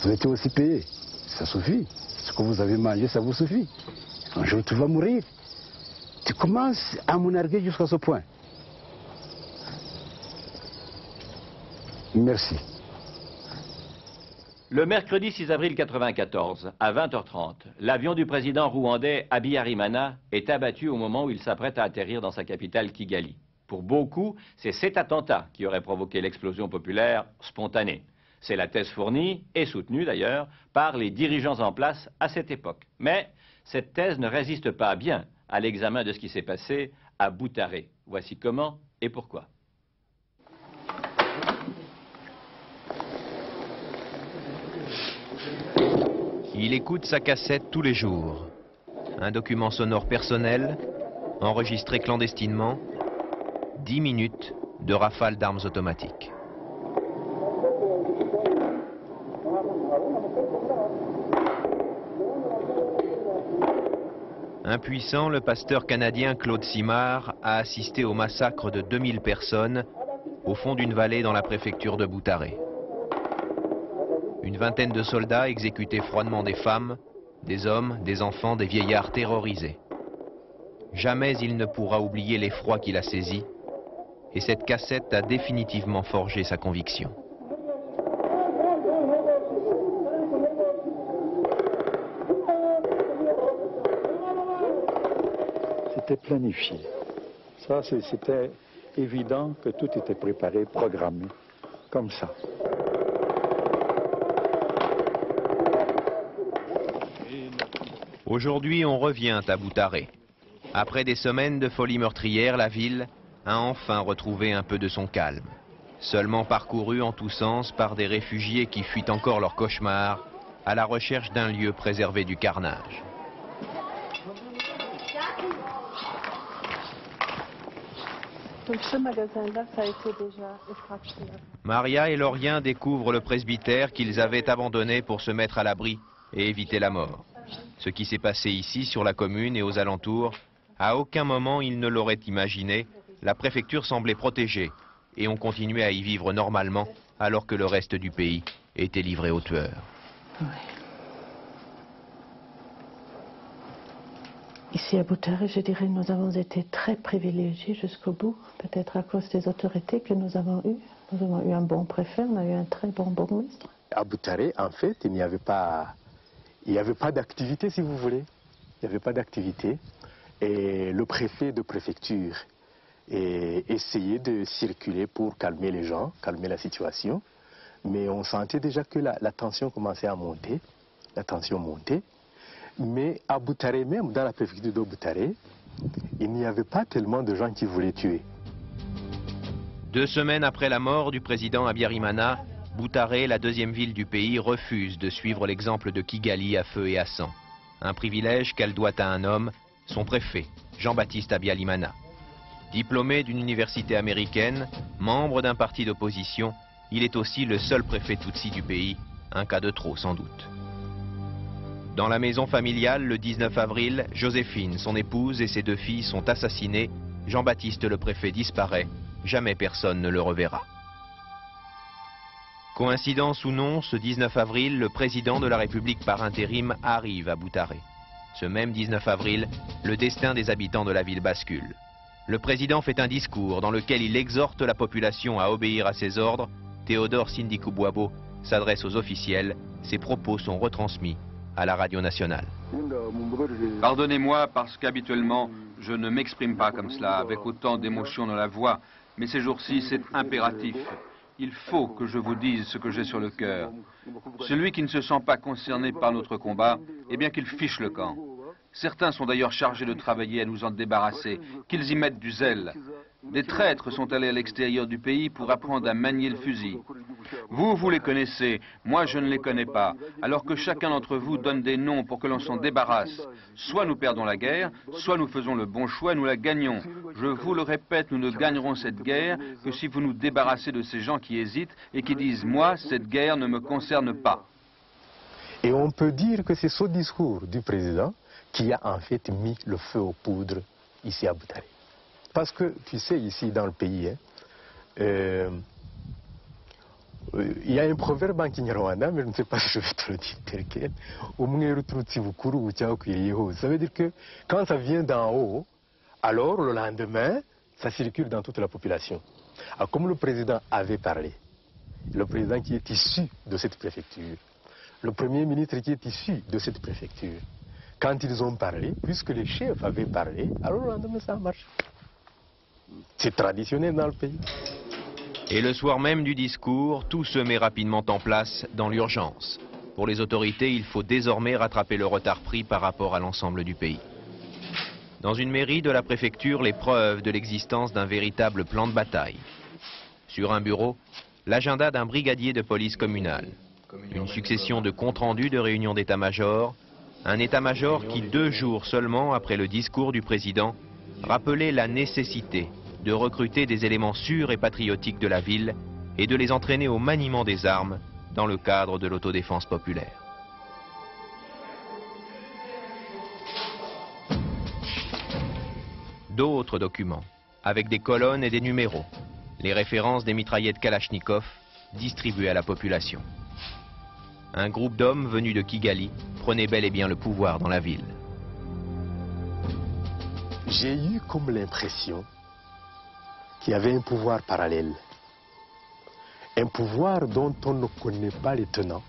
S21: Vous êtes aussi payé. Ça suffit. Ce que vous avez mangé, ça vous suffit. Un jour, tu vas mourir. Tu commences à m'énerver jusqu'à ce point. Merci.
S1: Le mercredi 6 avril 1994, à 20h30, l'avion du président rwandais Habyarimana est abattu au moment où il s'apprête à atterrir dans sa capitale Kigali. Pour beaucoup, c'est cet attentat qui aurait provoqué l'explosion populaire spontanée. C'est la thèse fournie, et soutenue d'ailleurs, par les dirigeants en place à cette époque. Mais cette thèse ne résiste pas bien à l'examen de ce qui s'est passé à Boutaré. Voici comment et pourquoi.
S2: Il écoute sa cassette tous les jours. Un document sonore personnel, enregistré clandestinement, 10 minutes de rafales d'armes automatiques. Impuissant, le pasteur canadien Claude Simard a assisté au massacre de 2000 personnes au fond d'une vallée dans la préfecture de Boutaré. Une vingtaine de soldats exécutaient froidement des femmes, des hommes, des enfants, des vieillards terrorisés. Jamais il ne pourra oublier l'effroi qui l'a saisi, et cette cassette a définitivement forgé sa conviction.
S7: C'était planifié. Ça, c'était évident que tout était préparé, programmé, comme ça.
S2: Aujourd'hui, on revient à Boutaré. Après des semaines de folie meurtrière, la ville a enfin retrouvé un peu de son calme. Seulement parcourue en tous sens par des réfugiés qui fuient encore leur cauchemar à la recherche d'un lieu préservé du carnage.
S9: Donc ce magasin-là, ça a été déjà effracté.
S2: Maria et Lorien découvrent le presbytère qu'ils avaient abandonné pour se mettre à l'abri et éviter la mort. Ce qui s'est passé ici, sur la commune et aux alentours, à aucun moment ils ne l'auraient imaginé. La préfecture semblait protégée et on continuait à y vivre normalement alors que le reste du pays était livré aux tueurs.
S9: Oui. Ici à Boutaré, je dirais, nous avons été très privilégiés jusqu'au bout, peut-être à cause des autorités que nous avons eues. Nous avons eu un bon préfet, on a eu un très bon bourgmestre.
S3: À Boutaré, en fait, il n'y avait pas d'activité, si vous voulez. Il n'y avait pas d'activité. Et le préfet de préfecture essayait de circuler pour calmer les gens, calmer la situation. Mais on sentait déjà que la tension commençait à monter. La tension montait. Mais à Boutaré même, dans la préfecture de Boutaré, il n'y avait pas tellement de gens qui voulaient tuer.
S2: 2 semaines après la mort du président Habyarimana, Boutaré, la deuxième ville du pays, refuse de suivre l'exemple de Kigali à feu et à sang. Un privilège qu'elle doit à un homme, son préfet, Jean-Baptiste Habyarimana. Diplômé d'une université américaine, membre d'un parti d'opposition, il est aussi le seul préfet Tutsi du pays, un cas de trop sans doute. Dans la maison familiale, le 19 avril, Joséphine, son épouse et ses 2 filles sont assassinées. Jean-Baptiste le préfet disparaît. Jamais personne ne le reverra. Coïncidence ou non, ce 19 avril, le président de la République par intérim arrive à Boutaré. Ce même 19 avril, le destin des habitants de la ville bascule. Le président fait un discours dans lequel il exhorte la population à obéir à ses ordres. Théodore Sindikubwabo s'adresse aux officiels. Ses propos sont retransmis à la radio nationale.
S4: Pardonnez-moi parce qu'habituellement, je ne m'exprime pas comme cela, avec autant d'émotion dans la voix, mais ces jours-ci, c'est impératif. Il faut que je vous dise ce que j'ai sur le cœur. Celui qui ne se sent pas concerné par notre combat, eh bien qu'il fiche le camp. Certains sont d'ailleurs chargés de travailler à nous en débarrasser, qu'ils y mettent du zèle. Des traîtres sont allés à l'extérieur du pays pour apprendre à manier le fusil. Vous les connaissez, moi je ne les connais pas, alors que chacun d'entre vous donne des noms pour que l'on s'en débarrasse. Soit nous perdons la guerre, soit nous faisons le bon choix, nous la gagnons. Je vous le répète, nous ne gagnerons cette guerre que si vous nous débarrassez de ces gens qui hésitent et qui disent « moi, cette guerre ne me concerne pas ».
S3: Et on peut dire que c'est ce discours du président qui a en fait mis le feu aux poudres ici à Boutaré. Parce que, tu sais, ici dans le pays, il y a un proverbe en Kinyarwanda, mais je ne sais pas si je vais te le dire tel quel. Ça veut dire que quand ça vient d'en haut, alors le lendemain, ça circule dans toute la population. Alors, comme le président avait parlé, le président qui est issu de cette préfecture, le premier ministre qui est issu de cette préfecture, quand ils ont parlé, puisque les chefs avaient parlé, alors le lendemain ça marche. C'est traditionnel dans le pays.
S2: Et le soir même du discours, tout se met rapidement en place dans l'urgence. Pour les autorités, il faut désormais rattraper le retard pris par rapport à l'ensemble du pays. Dans une mairie de la préfecture, les preuves de l'existence d'un véritable plan de bataille. Sur un bureau, l'agenda d'un brigadier de police communale. Une succession de comptes rendus de réunions d'état-major. Un état-major qui, 2 jours seulement après le discours du président, rappelait la nécessité de recruter des éléments sûrs et patriotiques de la ville et de les entraîner au maniement des armes dans le cadre de l'autodéfense populaire. D'autres documents, avec des colonnes et des numéros, les références des mitraillettes Kalachnikov distribuées à la population. Un groupe d'hommes venus de Kigali prenait bel et bien le pouvoir dans la ville.
S3: J'ai eu comme l'impression qu'il y avait un pouvoir parallèle. Un pouvoir dont on ne connaît pas les tenants,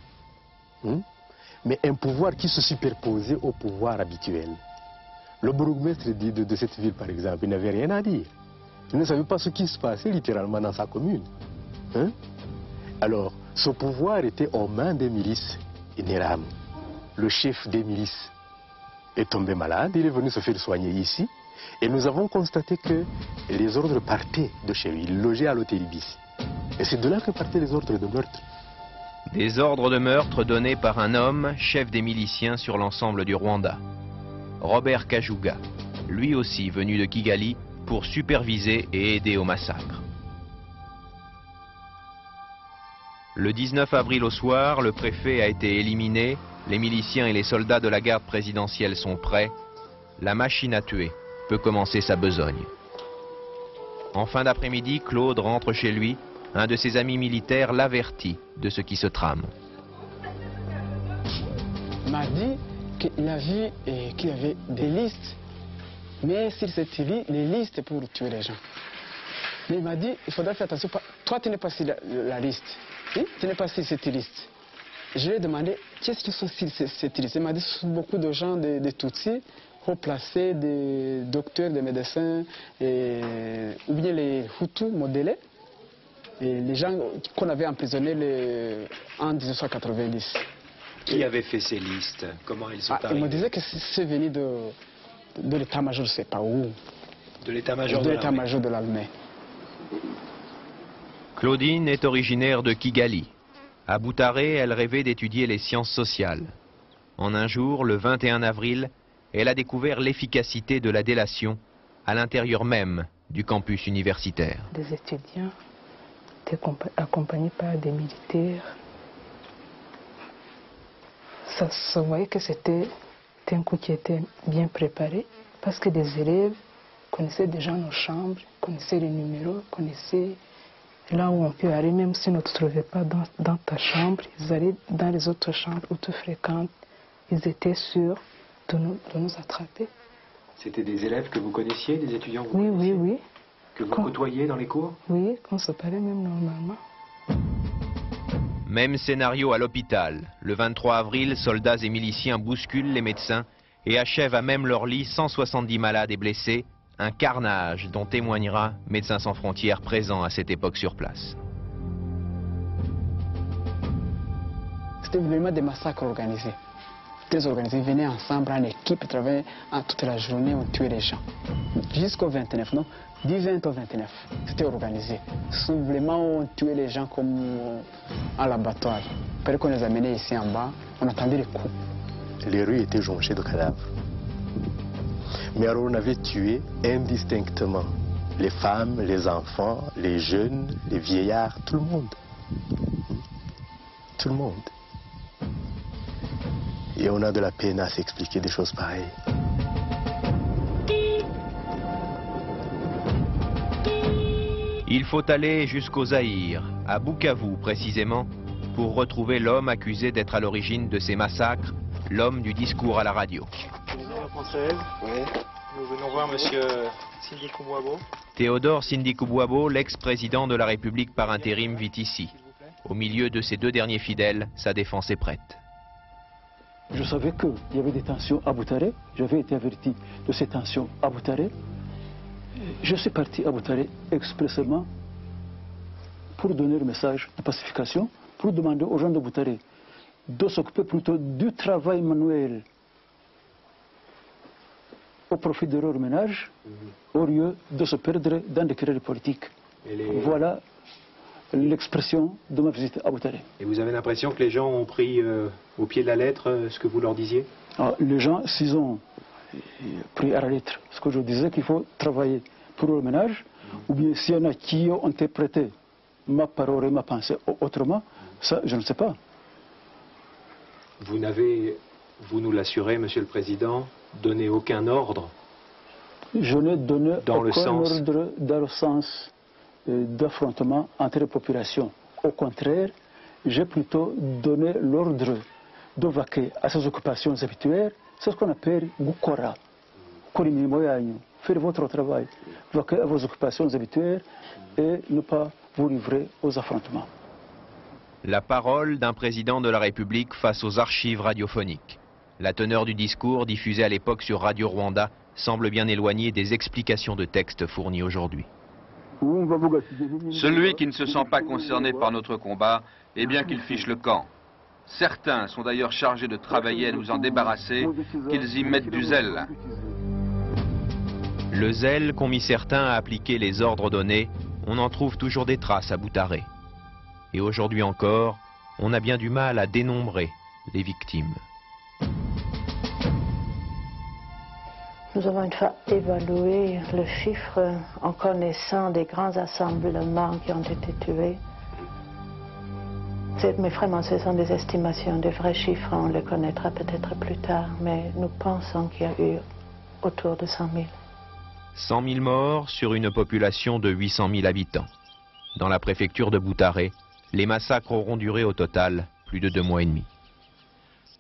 S3: mais un pouvoir qui se superposait au pouvoir habituel. Le bourgmestre de cette ville, par exemple, il n'avait rien à dire. Il ne savait pas ce qui se passait littéralement dans sa commune. Alors, ce pouvoir était aux mains des milices Ineram. Le chef des milices est tombé malade, il est venu se faire soigner ici. Et nous avons constaté que les ordres partaient de chez lui. Il logeait à l'hôtel Ibis. Et c'est de là que partaient les ordres de meurtre.
S2: Des ordres de meurtre donnés par un homme, chef des miliciens sur l'ensemble du Rwanda. Robert Kajuga, lui aussi venu de Kigali pour superviser et aider au massacre. Le 19 avril au soir, le préfet a été éliminé, les miliciens et les soldats de la garde présidentielle sont prêts. La machine à tuer peut commencer sa besogne. En fin d'après-midi, Claude rentre chez lui. Un de ses amis militaires l'avertit de ce qui se trame.
S11: Il m'a dit qu'il a vu qu'il y avait des listes, mais sur cette liste, les listes pour tuer les gens. Mais il m'a dit, il faudra faire attention, toi tu n'es pas sur la liste, tu n'es pas sur cette liste. Je lui ai demandé, qu'est-ce qu'ils sont sur cette liste? Il m'a dit, ce sont beaucoup de gens, des Tutsis, haut placés, des docteurs, des médecins, ou bien les Hutus modélés. Et les gens qu'on avait emprisonnés en 1990.
S6: Qui avait fait ces listes? Comment elles sont arrivées?
S11: Il me disait que c'est venu de l'état-major, je ne sais pas où.
S6: De l'état-major
S11: de l'armée.
S2: Claudine est originaire de Kigali. À Boutaré, elle rêvait d'étudier les sciences sociales. En un jour, le 21 avril, elle a découvert l'efficacité de la délation à l'intérieur même du campus universitaire.
S9: Des étudiants accompagnés par des militaires. Ça se voyait que c'était un coup qui était bien préparé parce que des élèves connaissaient déjà nos chambres, connaissaient les numéros, connaissaient là où on peut aller, même si on ne te trouvait pas dans ta chambre, ils allaient dans les autres chambres où tu fréquentes. Ils étaient sûrs de nous attraper.
S6: C'était des élèves que vous connaissiez, des étudiants que vous
S9: Oui,
S6: connaissiez?
S9: oui, oui.
S6: Que vous côtoyiez dans les cours?
S9: Oui, qu'on se parlait même normalement.
S2: Même scénario à l'hôpital. Le 23 avril, soldats et miliciens bousculent les médecins et achèvent à même leur lit 170 malades et blessés. Un carnage dont témoignera Médecins sans frontières présent à cette époque sur place.
S11: C'était vraiment des massacres organisés. Très organisés, ils venaient ensemble en équipe, ils travaillaient toute la journée, on tuait les gens. Jusqu'au 29, non? Du 20 au 29, c'était organisé. Vraiment, on tuait les gens comme à l'abattoir. Après qu'on les amenait ici en bas, on attendait les coups.
S3: Les rues étaient jonchées de cadavres. Mais alors on avait tué indistinctement les femmes, les enfants, les jeunes, les vieillards, tout le monde. Tout le monde. Et on a de la peine à s'expliquer des choses pareilles.
S2: Il faut aller jusqu'au Zaïre, à Bukavu précisément, pour retrouver l'homme accusé d'être à l'origine de ces massacres, l'homme du discours à la radio.
S12: Oui. Nous venons voir monsieur Sindikubwabo.
S2: Théodore Sindikubwabo, l'ex-président de la République par intérim, vit ici. Au milieu de ses deux derniers fidèles, sa défense est prête.
S7: Je savais qu'il y avait des tensions à Boutaré. J'avais été averti de ces tensions à Boutaré. Je suis parti à Boutaré expressément pour donner le message de pacification, pour demander aux gens de Boutaré de s'occuper plutôt du travail manuel au profit de leur ménage, au lieu de se perdre dans des querelles politiques. Voilà l'expression de ma visite à Boutaré.
S6: Et vous avez l'impression que les gens ont pris au pied de la lettre ce que vous leur disiez?
S7: Les gens, s'ils ont pris à la lettre ce que je disais, qu'il faut travailler pour le ménage, ou bien s'il y en a qui ont interprété ma parole et ma pensée autrement, ça, je ne sais pas.
S23: Vous n'avez, vous nous l'assurez, Monsieur le Président, donné aucun ordre?
S7: Je n'ai donné
S23: dans
S7: aucun ordre dans le sens d'affrontement entre les populations. Au contraire, j'ai plutôt donné l'ordre de vaquer à ses occupations habituelles. C'est ce qu'on appelle Gukora. Faire votre travail, vaquer à vos occupations habituelles et ne pas vous livrer aux affrontements.
S2: La parole d'un président de la République face aux archives radiophoniques. La teneur du discours diffusé à l'époque sur Radio Rwanda semble bien éloignée des explications de texte fournies aujourd'hui.
S4: Celui qui ne se sent pas concerné par notre combat, eh bien qu'il fiche le camp. Certains sont d'ailleurs chargés de travailler à nous en débarrasser, qu'ils y mettent du zèle.
S2: Le zèle qu'ont mis certains à appliquer les ordres donnés, on en trouve toujours des traces à Boutaré. Et aujourd'hui encore, on a bien du mal à dénombrer les victimes.
S13: Nous avons une fois évalué le chiffre en connaissant des grands assemblements qui ont été tués. Mais vraiment, ce sont des estimations, des vrais chiffres, on les connaîtra peut-être plus tard, mais nous pensons qu'il y a eu autour de 100 000.
S2: 100 000 morts sur une population de 800 000 habitants. Dans la préfecture de Boutaré, les massacres auront duré au total plus de 2 mois et demi.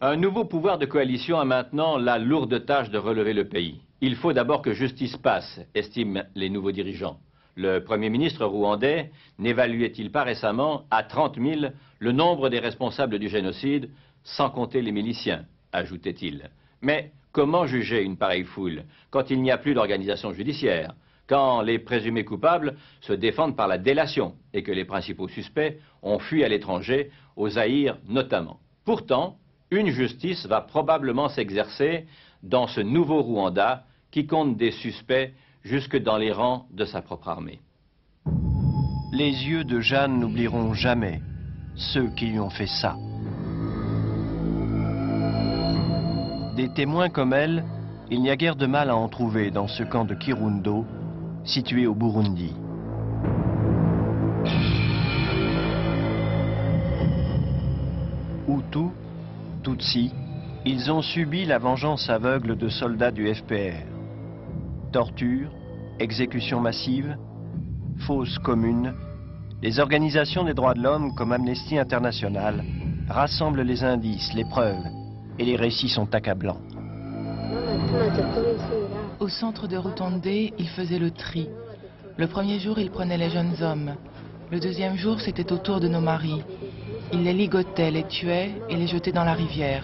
S1: Un nouveau pouvoir de coalition a maintenant la lourde tâche de relever le pays. Il faut d'abord que justice passe, estiment les nouveaux dirigeants. Le Premier ministre rwandais n'évaluait-il pas récemment à 30 000 le nombre des responsables du génocide, sans compter les miliciens, ajoutait-il. Mais comment juger une pareille foule quand il n'y a plus d'organisation judiciaire, quand les présumés coupables se défendent par la délation et que les principaux suspects ont fui à l'étranger, au Zaïre notamment? Pourtant, une justice va probablement s'exercer dans ce nouveau Rwanda qui compte des suspects jusque dans les rangs de sa propre armée.
S6: Les yeux de Jeanne n'oublieront jamais ceux qui lui ont fait ça. Des témoins comme elle, il n'y a guère de mal à en trouver dans ce camp de Kirundo, situé au Burundi. Hutu, Tutsi, ils ont subi la vengeance aveugle de soldats du FPR. Torture, exécutions massives, fosses communes, les organisations des droits de l'homme comme Amnesty International rassemblent les indices, les preuves, et les récits sont accablants.
S14: Au centre de Rutondé, il faisait le tri. Le premier jour, il prenait les jeunes hommes. Le deuxième jour, c'était au tour de nos maris. Il les ligotait, les tuait et les jetait dans la rivière.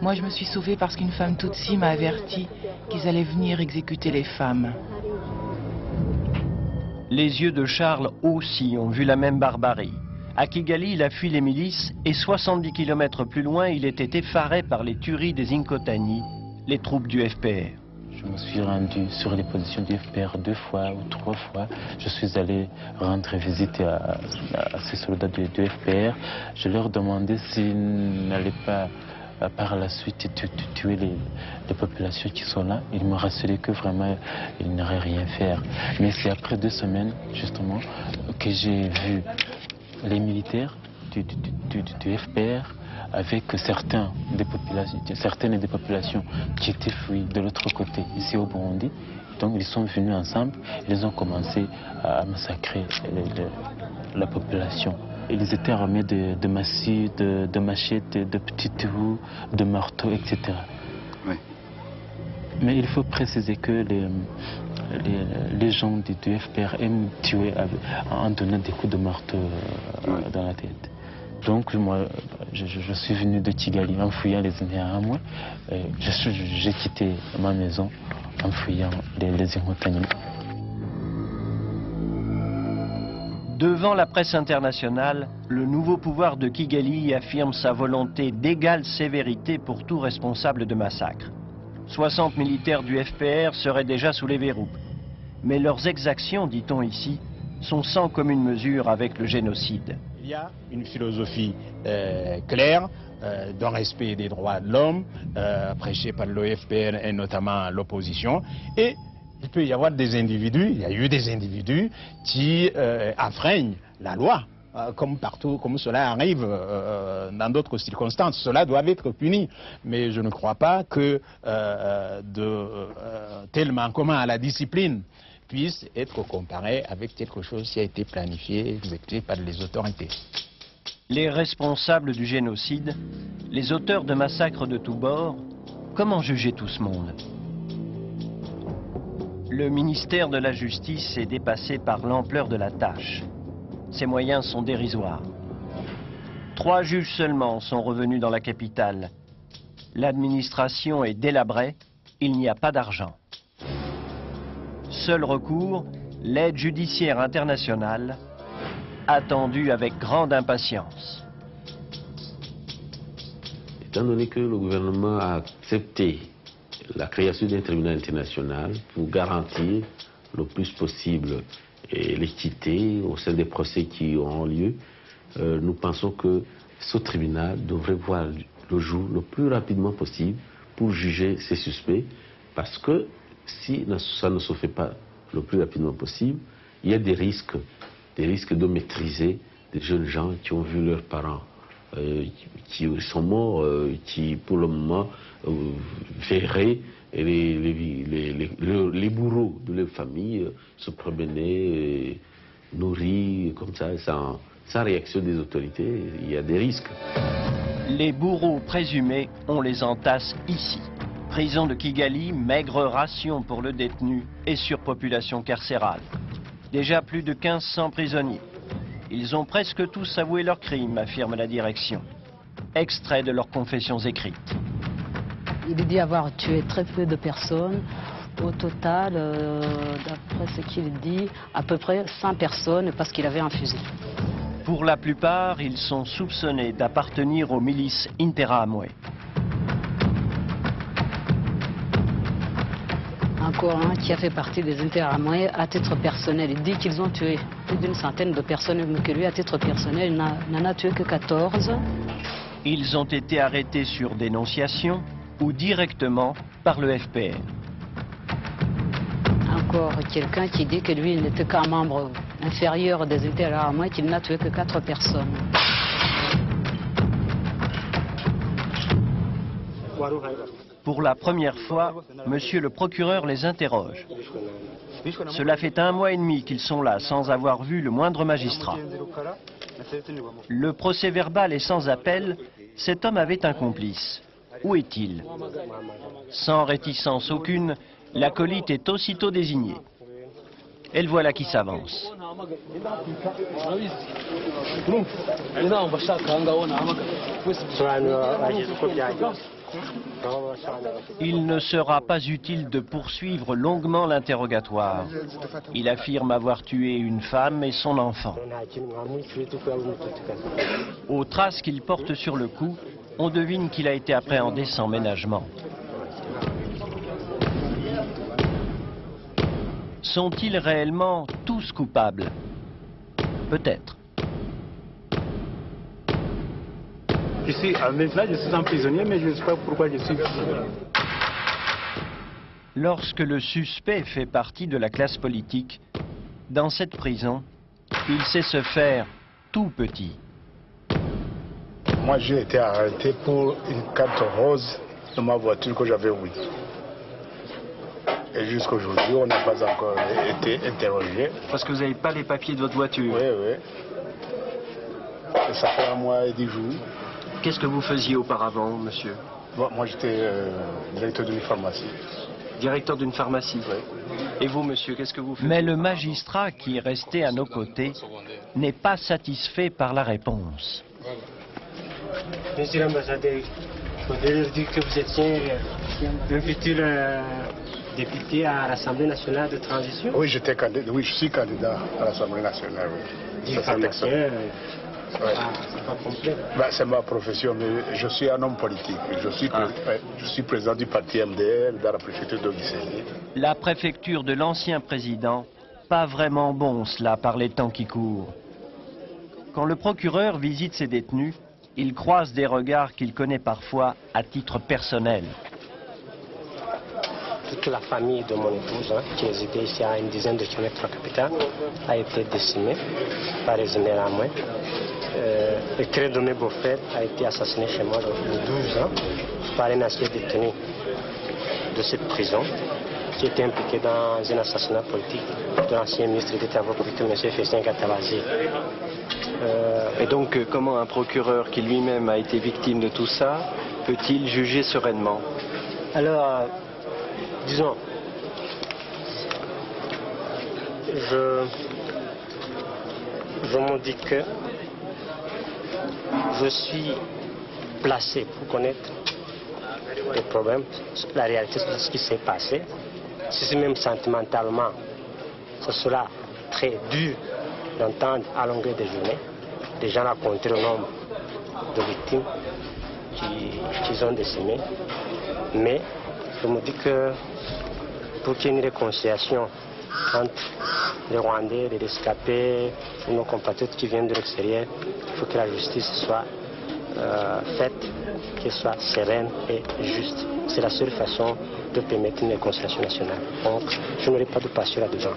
S14: Moi, je me suis sauvée parce qu'une femme Tutsi m'a averti qu'ils allaient venir exécuter les femmes.
S6: Les yeux de Charles aussi ont vu la même barbarie. À Kigali, il a fui les milices et 70 km plus loin, il était effaré par les tueries des Inkotani, les troupes du FPR.
S15: Je me suis rendu sur les positions du FPR 2 fois ou 3 fois. Je suis allé rendre visite à ces soldats du FPR. Je leur demandais s'ils n'allaient pas par la suite tuer les populations qui sont là. Ils me rassuraient que vraiment ils n'auraient rien faire. Mais c'est après 2 semaines justement que j'ai vu les militaires du FPR avec certaines des populations qui étaient fuies de l'autre côté, ici au Burundi. Donc ils sont venus ensemble, ils ont commencé à massacrer la population. Ils étaient armés de massifs, de machettes, de petites roues, de marteaux, etc. Oui. Mais il faut préciser que les gens du FPR aiment tuer en donnant des coups de marteau dans la tête. Donc moi, je suis venu de Kigali en fuyant les Interahamwe. J'ai quitté ma maison en fuyant les Inkotani.
S6: Devant la presse internationale, le nouveau pouvoir de Kigali affirme sa volonté d'égale sévérité pour tout responsable de massacre. 60 militaires du FPR seraient déjà sous les verrous. Mais leurs exactions, dit-on ici, sont sans commune mesure avec le génocide.
S21: Il y a une philosophie claire d'un respect des droits de l'homme, prêchée par le FPR et notamment l'opposition. Et peut y avoir des individus, il y a eu des individus qui enfreignent la loi, comme partout, comme cela arrive dans d'autres circonstances. Cela doit être puni. Mais je ne crois pas que tel manquement à la discipline puisse être comparé avec quelque chose qui a été planifié, exécuté par les autorités.
S6: Les responsables du génocide, les auteurs de massacres de tous bords, comment juger tout ce monde? Le ministère de la Justice est dépassé par l'ampleur de la tâche. Ses moyens sont dérisoires. 3 juges seulement sont revenus dans la capitale. L'administration est délabrée, il n'y a pas d'argent. Seul recours, l'aide judiciaire internationale, attendue avec grande impatience.
S17: Étant donné que le gouvernement a accepté la création d'un tribunal international pour garantir le plus possible l'équité au sein des procès qui auront lieu, nous pensons que ce tribunal devrait voir le jour le plus rapidement possible pour juger ces suspects, parce que si ça ne se fait pas le plus rapidement possible, il y a des risques de maîtriser des jeunes gens qui ont vu leurs parents qui sont morts, qui pour le moment verraient les bourreaux de leur famille se promener, nourris comme ça, sans réaction des autorités. Il y a des risques.
S6: Les bourreaux présumés, on les entasse ici. Prison de Kigali, maigre ration pour le détenu et surpopulation carcérale. Déjà plus de 1500 prisonniers. Ils ont presque tous avoué leurs crimes, affirme la direction. Extrait de leurs confessions écrites.
S18: Il dit avoir tué très peu de personnes. Au total, d'après ce qu'il dit, à peu près 100 personnes parce qu'il avait un fusil.
S6: Pour la plupart, ils sont soupçonnés d'appartenir aux milices Interahamwe.
S18: Encore un qui a fait partie des Interahamwe à titre personnel. Il dit qu'ils ont tué plus d'une centaine de personnes, mais que lui, à titre personnel, n'en a tué que 14.
S6: Ils ont été arrêtés sur dénonciation ou directement par le FPR.
S18: Encore quelqu'un qui dit que lui, il n'était qu'un membre inférieur des Interahamwe, qu'il n'a tué que 4 personnes.
S6: Pour la première fois, monsieur le procureur les interroge. Cela fait 1 mois et demi qu'ils sont là, sans avoir vu le moindre magistrat. Le procès verbal est sans appel, cet homme avait un complice. Où est-il? Sans réticence aucune, l'acolyte est aussitôt désigné. Et le voilà qui s'avance. Il ne sera pas utile de poursuivre longuement l'interrogatoire. Il affirme avoir tué une femme et son enfant. Aux traces qu'il porte sur le cou, on devine qu'il a été appréhendé sans ménagement. Sont-ils réellement tous coupables? Peut-être.
S7: Ici, maintenant, je suis un prisonnier, mais je ne sais pas pourquoi je suis prisonnier.
S6: Lorsque le suspect fait partie de la classe politique, dans cette prison, il sait se faire tout petit.
S21: Moi, j'ai été arrêté pour une carte rose de ma voiture que j'avais oubliée. Et jusqu'aujourd'hui, on n'a pas encore été interrogé.
S6: Parce que vous n'avez pas les papiers de votre voiture?
S21: Oui, oui. Et ça fait 1 mois et 10 jours.
S6: Qu'est-ce que vous faisiez auparavant, monsieur?
S21: Bon, moi, j'étais directeur d'une pharmacie.
S6: Directeur d'une pharmacie?
S21: Oui.
S6: Et vous, monsieur, qu'est-ce que vous faites? Mais le magistrat qui est resté à nos côtés n'est pas satisfait par la réponse.
S19: Monsieur l'ambassadeur, il faudrait leur dire que vous étiez un futur député à l'Assemblée nationale de transition.
S21: Oui, je suis candidat à l'Assemblée nationale. Oui.
S19: C'est pas complet.
S21: C'est ma profession, mais je suis un homme politique. Je suis président du parti MDR dans la préfecture de Gisenyi.
S6: La préfecture de l'ancien président, pas vraiment bon cela par les temps qui courent. Quand le procureur visite ses détenus, il croise des regards qu'il connaît parfois à titre personnel.
S19: toute la famille de mon épouse, qui résidait ici à une dizaine de kilomètres de la capitale, a été décimée par les ennemis à moi. Le très de mes beaux-frères a été assassiné chez moi le 12 ans par un ancien détenu de cette prison qui était impliqué dans un assassinat politique de l'ancien ministre des Travaux publics, M. Félicien Gatabazi.
S6: Et donc, comment un procureur qui lui-même a été victime de tout ça peut-il juger sereinement?
S19: Alors, disons, je me dis que je suis placé pour connaître les problèmes, la réalité de ce qui s'est passé. Si c'est même sentimentalement, ce sera très dur d'entendre à longueur de journée des gens raconter le nombre de victimes qu'ils ont décimées. Mais je me dis que pour qu'il y ait une réconciliation entre les Rwandais, les rescapés, nos compatriotes qui viennent de l'extérieur, il faut que la justice soit faite, qu'elle soit sereine et juste. C'est la seule façon de permettre une réconciliation nationale. Donc, je n'aurai pas de passion là-dedans.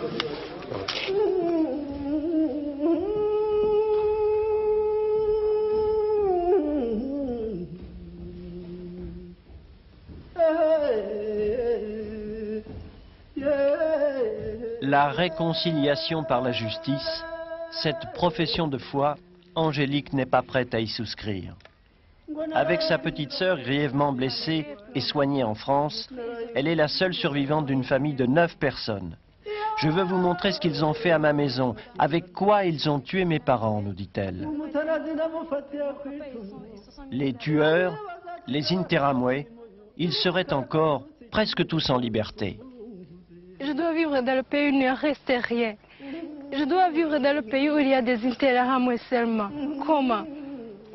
S6: La réconciliation par la justice, cette profession de foi, Angélique n'est pas prête à y souscrire. Avec sa petite sœur grièvement blessée et soignée en France, elle est la seule survivante d'une famille de 9 personnes. Je veux vous montrer ce qu'ils ont fait à ma maison, avec quoi ils ont tué mes parents, nous dit-elle. Les tueurs, les Interamwe, ils seraient encore presque tous en liberté.
S9: Je dois vivre dans le pays où il ne reste rien. Je dois vivre dans le pays où il y a des Interamwe seulement. Comment?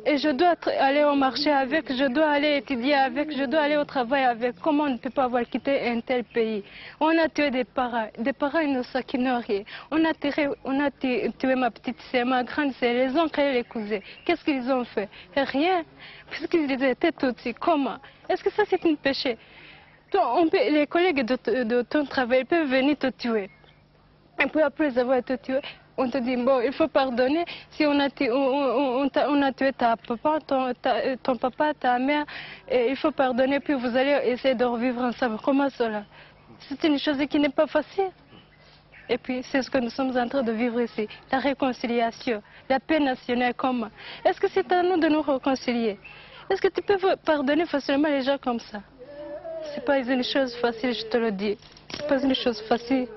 S9: Et je dois aller au marché avec, je dois aller étudier avec, je dois aller au travail avec. Comment on ne peut pas avoir quitté un tel pays? On a tué des parents innocents qui n'ont rien. On a tué ma petite sœur, ma grande sœur, les oncles et les cousins. Qu'est-ce qu'ils ont fait? Rien, puisqu'ils étaient Tutsis. Comment? Est-ce que ça c'est un péché? Les collègues de ton travail peuvent venir te tuer. Et puis après avoir été tué, on te dit, bon, il faut pardonner si on a tué ta papa, ton papa, ta mère, et il faut pardonner, puis vous allez essayer de revivre ensemble. Comment cela? C'est une chose qui n'est pas facile. Et puis, c'est ce que nous sommes en train de vivre ici, la réconciliation, la paix nationale, comment? Est-ce que c'est à nous de nous réconcilier? Est-ce que tu peux pardonner facilement les gens comme ça? C'est pas une chose facile, je te le dis. C'est pas une chose facile.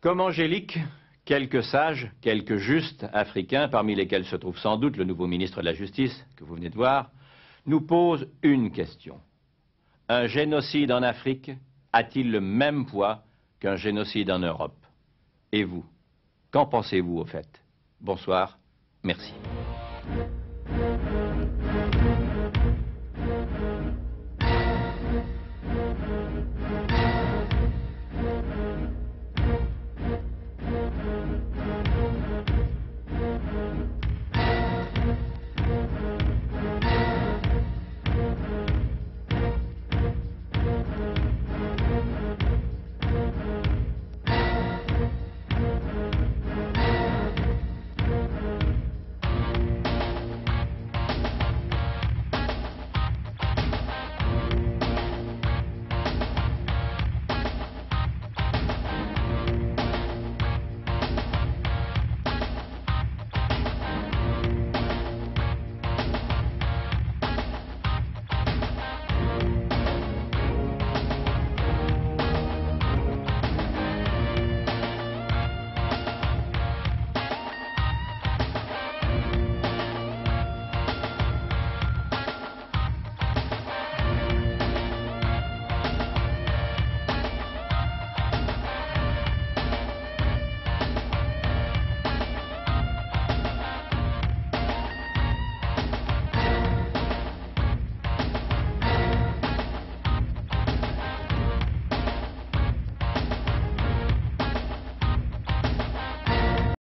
S1: Comme Angélique, quelques sages, quelques justes africains, parmi lesquels se trouve sans doute le nouveau ministre de la Justice, que vous venez de voir, nous posent une question. Un génocide en Afrique a-t-il le même poids qu'un génocide en Europe? Et vous, qu'en pensez-vous au fait? Bonsoir, merci.